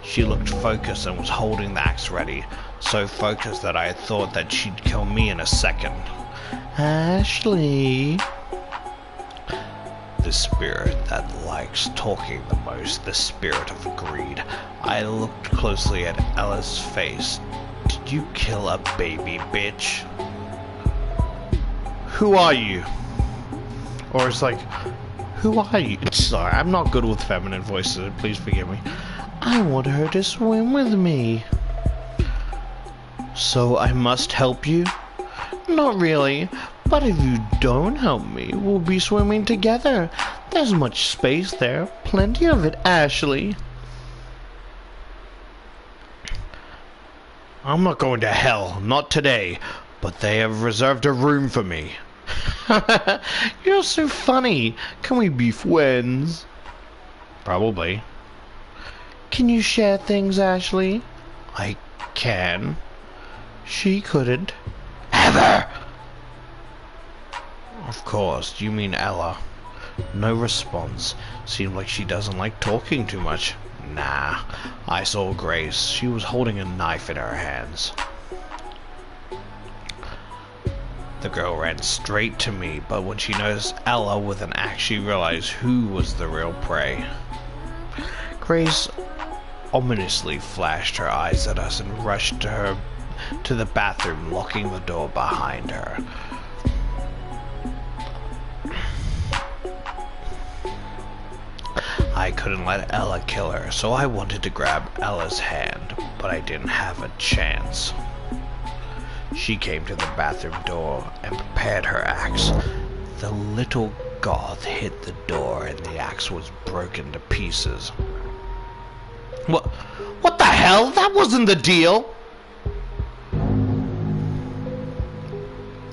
She looked focused and was holding the axe ready. So focused that I thought that she'd kill me in a second. Ashley. The spirit that likes talking the most, the spirit of greed. I looked closely at Ella's face. Did you kill a baby, bitch? Who are you? Or it's like, who are you? Sorry, I'm not good with feminine voices, please forgive me. I want her to swim with me. So I must help you? Not really, but if you don't help me, we'll be swimming together. There's much space there, plenty of it, Ashley. I'm not going to hell, not today, but they have reserved a room for me. You're so funny. Can we be friends? Probably. Can you share things, Ashley? I can. She couldn't. Ever! Of course, you mean Ella. No response. Seemed like she doesn't like talking too much. Nah. I saw Grace. She was holding a knife in her hands. The girl ran straight to me, but when she noticed Ella with an axe, she realized who was the real prey. Grace ominously flashed her eyes at us and rushed to the bathroom, locking the door behind her. I couldn't let Ella kill her, so I wanted to grab Ella's hand, but I didn't have a chance. She came to the bathroom door and prepared her axe. The little goth hit the door and the axe was broken to pieces. What the hell? That wasn't the deal!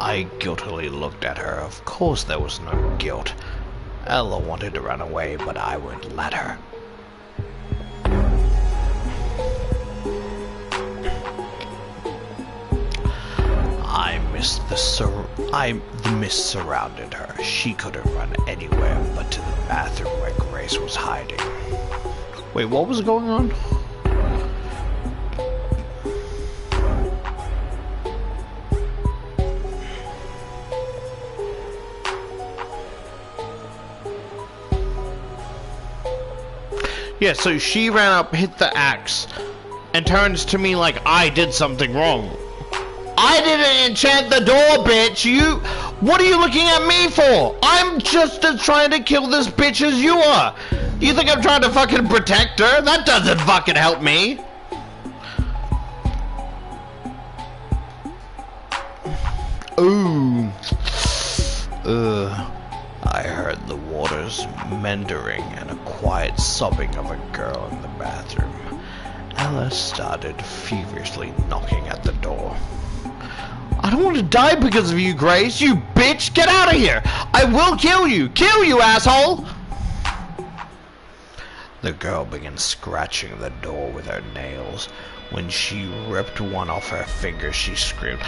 I guiltily looked at her. Of course there was no guilt. Ella wanted to run away, but I wouldn't let her. The mist surrounded her. She couldn't run anywhere but to the bathroom where Grace was hiding. Wait, what was going on? Yeah, so she ran up, hit the axe, and turns to me like I did something wrong. I didn't enchant the door, bitch! What are you looking at me for? I'm just as trying to kill this bitch as you are! You think I'm trying to fucking protect her? That doesn't fucking help me! Ooh. I heard the waters meandering and a quiet sobbing of a girl in the bathroom. Ella started feverishly knocking at the door. I don't want to die because of you, Grace. You bitch! Get out of here! I will kill you! Kill you, asshole! The girl began scratching the door with her nails. When she ripped one off her finger, she screamed,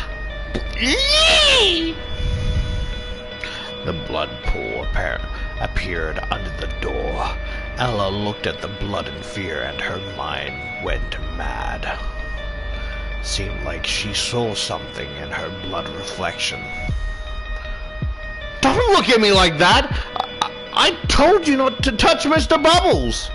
"Eee!" The blood pool appeared under the door. Ella looked at the blood in fear and her mind went mad. Seemed like she saw something in her blood reflection. Don't look at me like that! I told you not to touch Mr. Bubbles!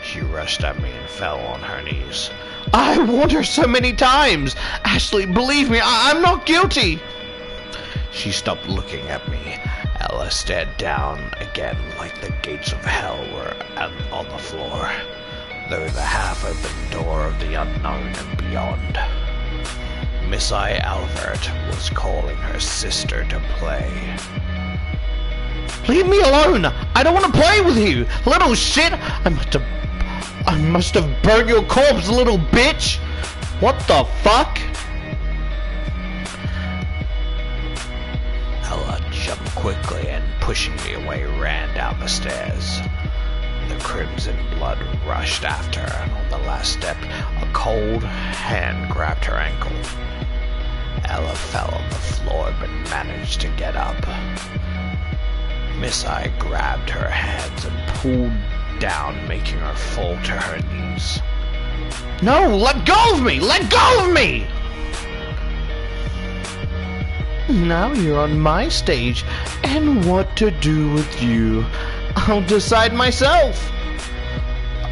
She rushed at me and fell on her knees. I warned her so many times! Ashley, believe me, I'm not guilty! She stopped looking at me. Ella stared down again like the gates of hell were on the floor. There was a half-open door of the unknown and beyond. Miss I. Albert was calling her sister to play. Leave me alone! I don't want to play with you! Little shit! I must have burnt your corpse, little bitch! What the fuck? Ella jumped quickly and, pushing me away, ran down the stairs. The crimson blood rushed after her, and on the last step, a cold hand grabbed her ankle. Ella fell on the floor but managed to get up. Miss I grabbed her hands and pulled down, making her fall to her knees. No! Let go of me! Let go of me! Now you're on my stage, and what to do with you, I'll decide myself.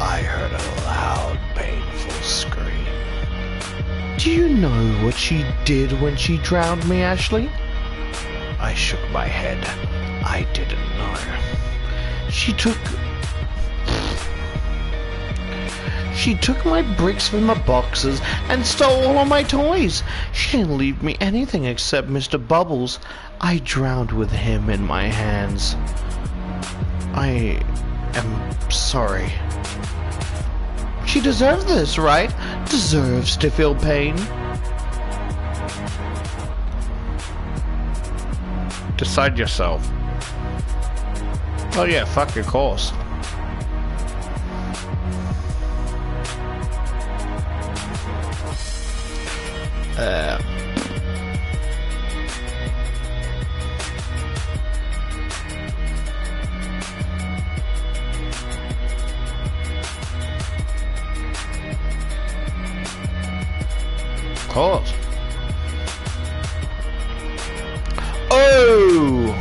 I heard a loud, painful scream. Do you know what she did when she drowned me, Ashley? I shook my head. I didn't know. She took my bricks from the boxes and stole all of my toys. She didn't leave me anything except Mr. Bubbles. I drowned with him in my hands. I am sorry. She deserves this, right? Deserves to feel pain. Decide yourself. Oh yeah, fuck your course. Of course. Oh!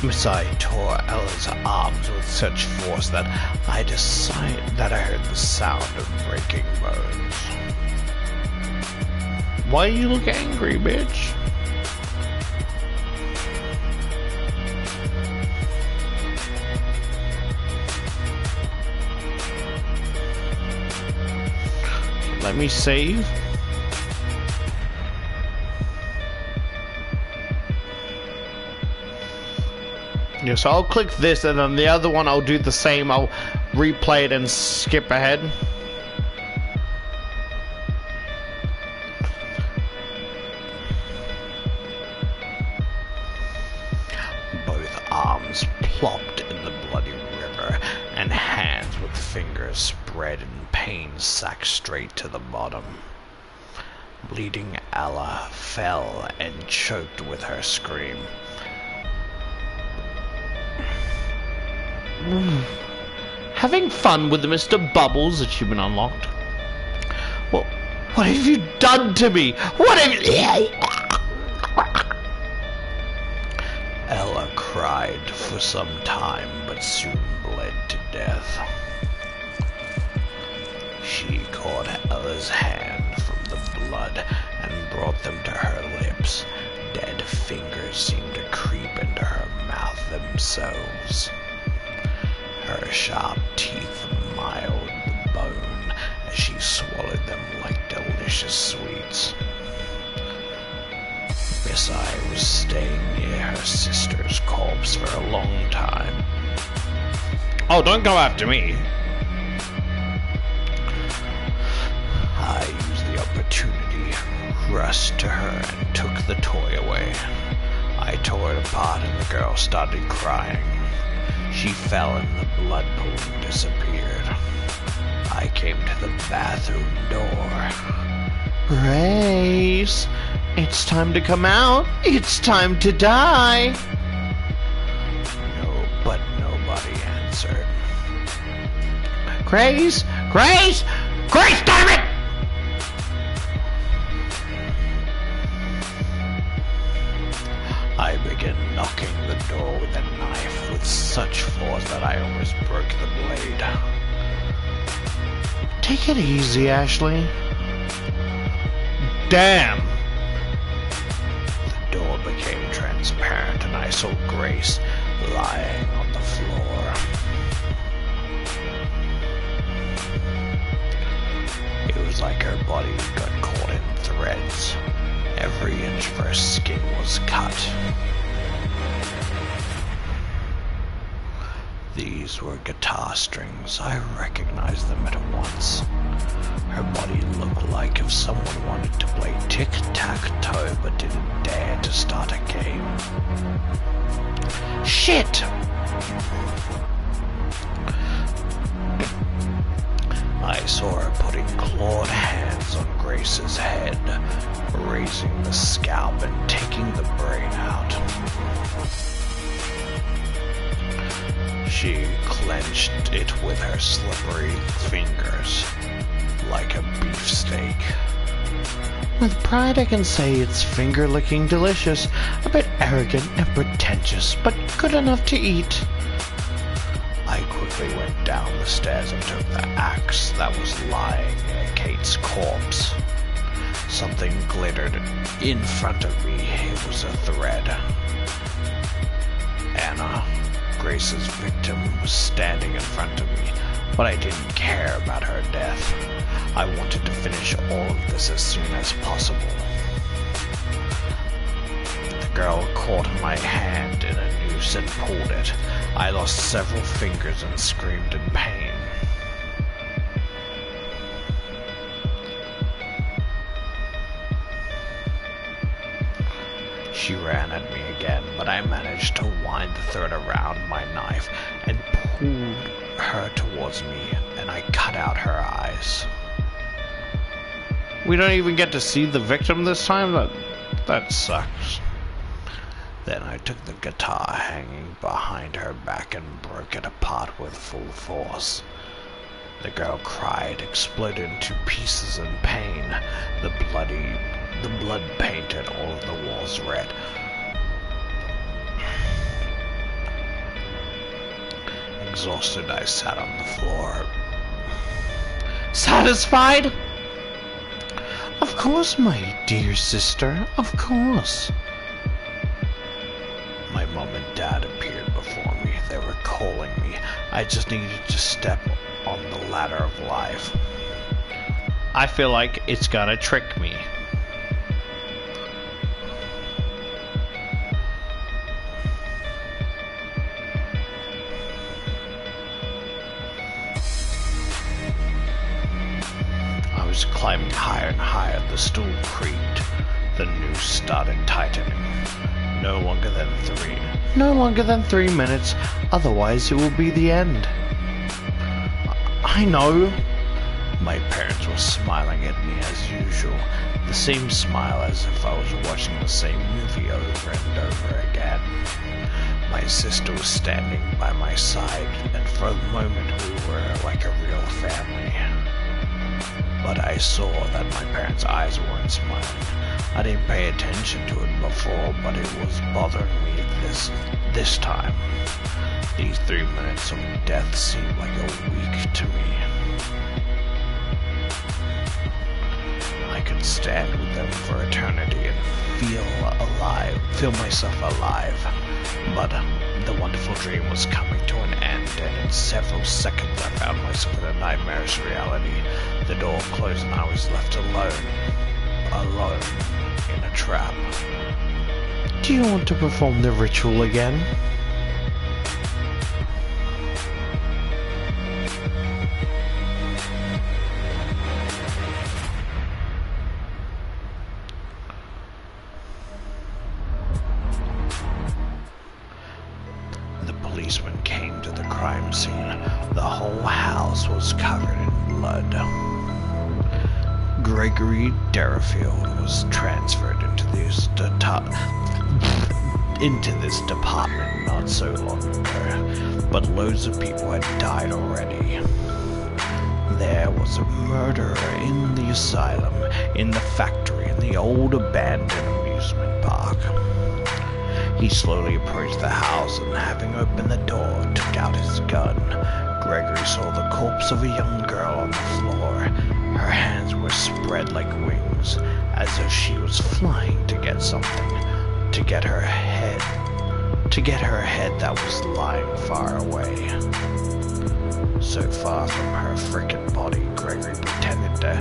Miss I tore Ella's arms with such force that I decided that I heard the sound of breaking bones. Why you look angry, bitch? Let me save. Yes, I'll click this, and then the other one I'll do the same. I'll replay it and skip ahead. Both arms plopped in the bloody river, and hands with fingers spread in pain sank straight to the bottom. Bleeding Ella fell and choked with her scream. Having fun with Mr. Bubbles, achievement unlocked. Well, what have you done to me? What have you... Ella cried for some time, but soon bled to death. She caught Ella's hand from the blood and brought them to her lips. Dead fingers seemed to creep into her mouth themselves. Her sharp teeth miled the bone as she swallowed them like delicious sweets. Miss I was staying near her sister's corpse for a long time. Oh, don't go after me. I used the opportunity, rushed to her and took the toy away. I tore it apart and the girl started crying. She fell and the blood pool disappeared. I came to the bathroom door. Grace, it's time to come out. It's time to die. No, but nobody answered. Grace, Grace, Grace, damn it! I began knocking the door with a knife with such force that I almost broke the blade. Take it easy, Ashley. Damn. The door became transparent and I saw Grace lying on the floor. It was like her body got caught in threads. Every inch of her skin was cut. These were guitar strings. I recognized them at once. Her body looked like if someone wanted to play tic-tac-toe but didn't dare to start a game. Shit! I saw her putting clawed hands on Grace's head, raising the scalp and taking the brain out. She clenched it with her slippery fingers, like a beefsteak. With pride I can say it's finger-licking delicious, a bit arrogant and pretentious, but good enough to eat. I quickly went down the stairs and took the axe that was lying near Kate's corpse. Something glittered in front of me. It was a thread. Anna, Grace's victim, was standing in front of me, but I didn't care about her death. I wanted to finish all of this as soon as possible. The girl caught my hand in a noose and pulled it. I lost several fingers and screamed in pain. She ran at me again, but I managed to wind the thread around my knife and pulled her towards me, and I cut out her eyes. We don't even get to see the victim this time? That sucks. Then I took the guitar hanging behind her back and broke it apart with full force. The girl cried, exploded into pieces in pain. The blood painted all of the walls red. Exhausted, I sat on the floor. Satisfied? Of course, my dear sister, of course. My mom and dad appeared before me. They were calling me. I just needed to step on the ladder of life. I feel like it's gonna trick me. I was climbing higher and higher. The stool creaked. The noose started tightening. No longer than 3. No longer than 3 minutes, otherwise it will be the end. I know. My parents were smiling at me as usual, the same smile as if I was watching the same movie over and over again. My sister was standing by my side, and for a moment we were like a real family. But I saw that my parents' eyes weren't smiling. I didn't pay attention to it before, but it was bothering me this time. These 3 minutes of death seemed like a week to me. I could stand with them for eternity and feel myself alive. But the wonderful dream was coming to an end, and in several seconds I found myself in a nightmarish reality. The door closed and I was left alone in a trap. Do you want to perform the ritual again? The policeman came to the crime scene. The whole house was covered in blood. Gregory Derifield was transferred into this department not so long ago, but loads of people had died already. There was a murderer in the asylum, in the factory, in the old abandoned amusement park. He slowly approached the house and, having opened the door, took out his gun. Gregory saw the corpse of a young girl on the floor. Her hands were spread like wings, as though she was flying to get something, to get her head that was lying far away. So far from her frickin' body, Gregory pretended to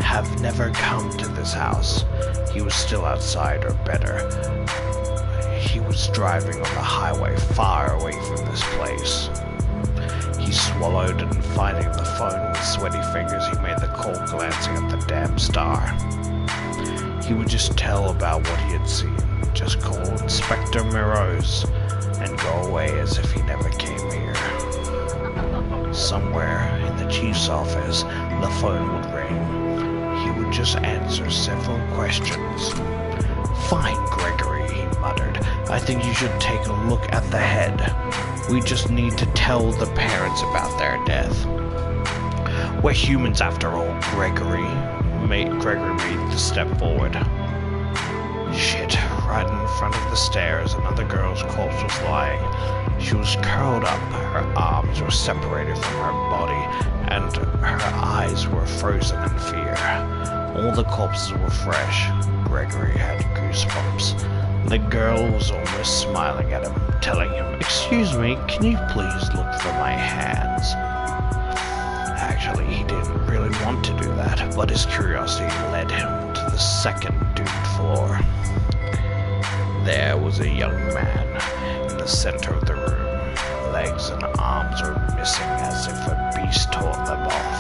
have never come to this house. He was still outside, or better, he was driving on the highway far away from this place. He swallowed, and finding the phone with sweaty fingers, he made the call glancing at the damn star. He would just tell about what he had seen, just call Inspector Mirrors, and go away as if he never came here. Somewhere in the chief's office, the phone would ring. He would just answer several questions. "Fine, Gregory," he muttered. "I think you should take a look at the head. We just need to tell the parents about their death. We're humans after all, Gregory." Gregory made the step forward. Shit, right in front of the stairs, another girl's corpse was lying. She was curled up, her arms were separated from her body, and her eyes were frozen in fear. All the corpses were fresh. Gregory had goosebumps. The girl was almost smiling at him, telling him, "Excuse me, can you please look for my hands?" Actually, he didn't really want to do that, but his curiosity led him to the second doomed floor. There was a young man in the center of the room. Legs and arms were missing as if a beast tore them off.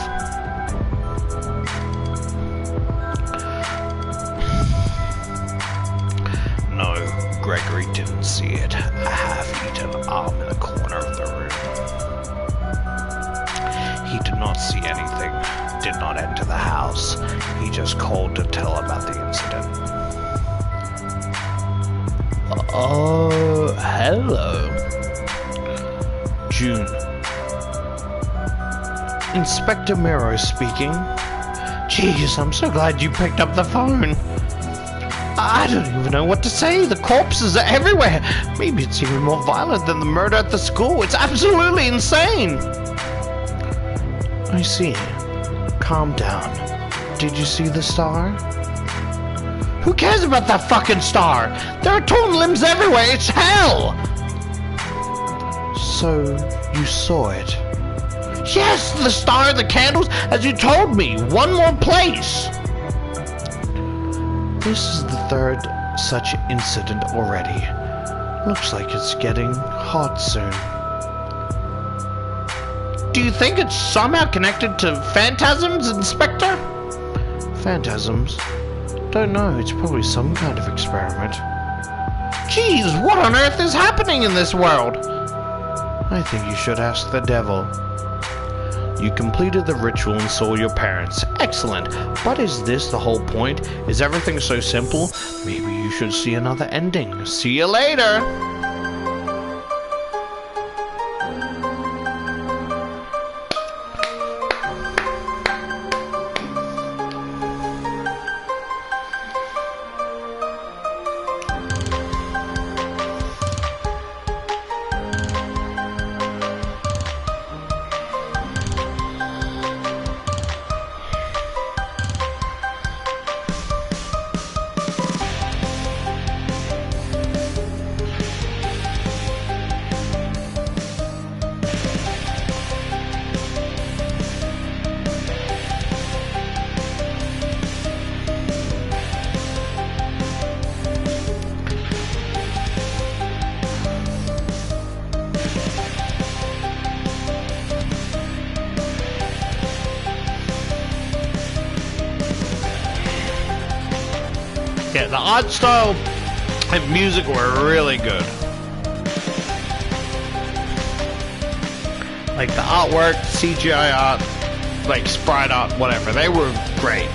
No, Gregory didn't see it. A half-eaten arm in the corner of the room. He did not see anything, did not enter the house. He just called to tell about the incident. Oh, hello. June. Inspector Mirror speaking. Jeez, I'm so glad you picked up the phone. I don't even know what to say. The corpses are everywhere. Maybe it's even more violent than the murder at the school. It's absolutely insane. I see. Calm down. Did you see the star? Who cares about that fucking star? There are torn limbs everywhere. It's hell. So, you saw it? Yes, the star, the candles, as you told me. One more place. This is the third such incident already. Looks like it's getting hot soon. Do you think it's somehow connected to phantasms, Inspector? Phantasms? Don't know, it's probably some kind of experiment. Jeez, what on earth is happening in this world? I think you should ask the devil. You completed the ritual and saw your parents. Excellent. But is this the whole point? Is everything so simple? Maybe you should see another ending. See you later! Yeah, the art style and music were really good. Like the artwork, CGI art, like sprite art, whatever, they were great.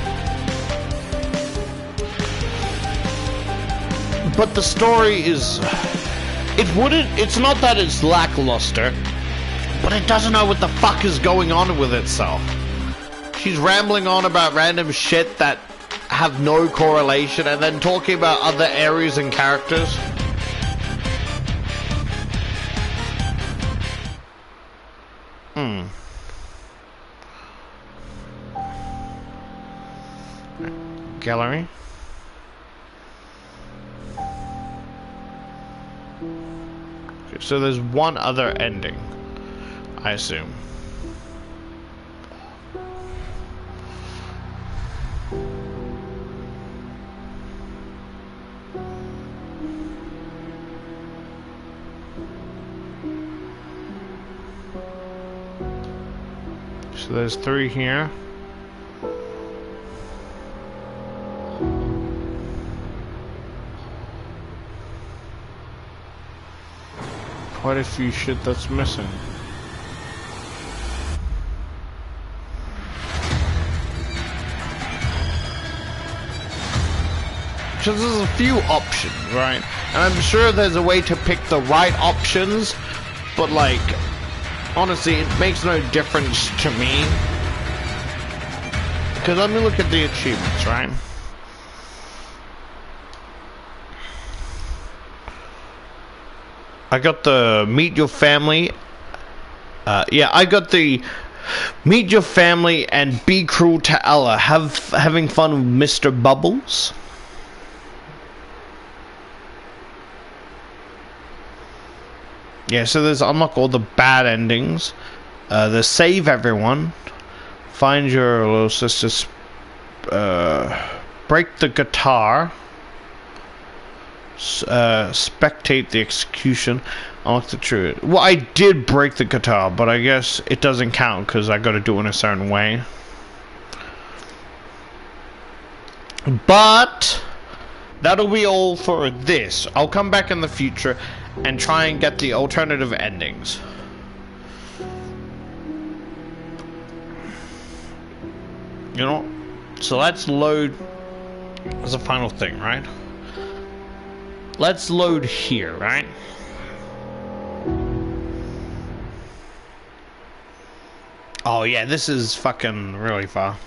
But the story is, it's not that it's lackluster, but it doesn't know what the fuck is going on with itself. She's rambling on about random shit that have no correlation and then talking about other areas and characters. Gallery. Okay, so there's one other ending, I assume. So there's 3 here. Quite a few shit that's missing. So there's a few options, right? And I'm sure there's a way to pick the right options, but like, honestly, it makes no difference to me. Because let me look at the achievements, right? I got the meet your family. Yeah, I got the meet your family and be cruel to Ella. Having fun with Mr. Bubbles. Yeah, so there's unlock all the bad endings. There's save everyone. Find your little sister's. Break the guitar. Spectate the execution. Unlock the truth. Well, I did break the guitar, but I guess it doesn't count because I got to do it in a certain way. But that'll be all for this. I'll come back in the future and try and get the alternative endings. You know, so let's load as a final thing, right? Let's load here, right? Oh yeah, this is fucking really far.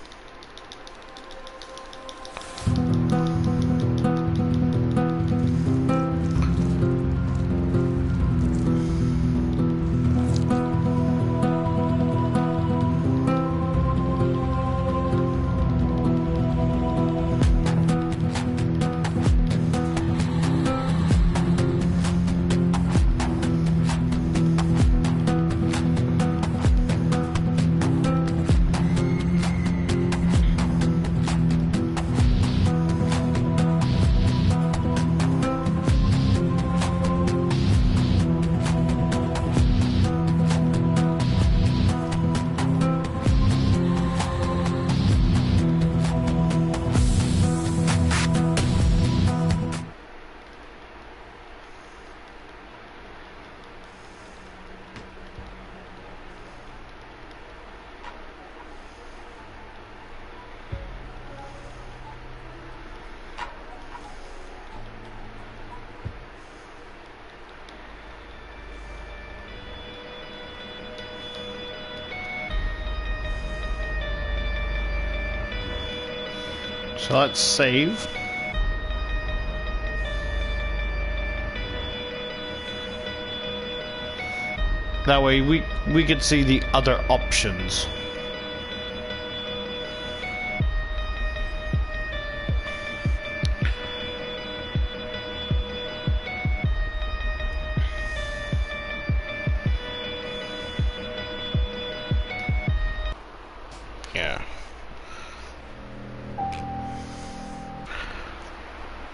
So let's save. That way we can see the other options.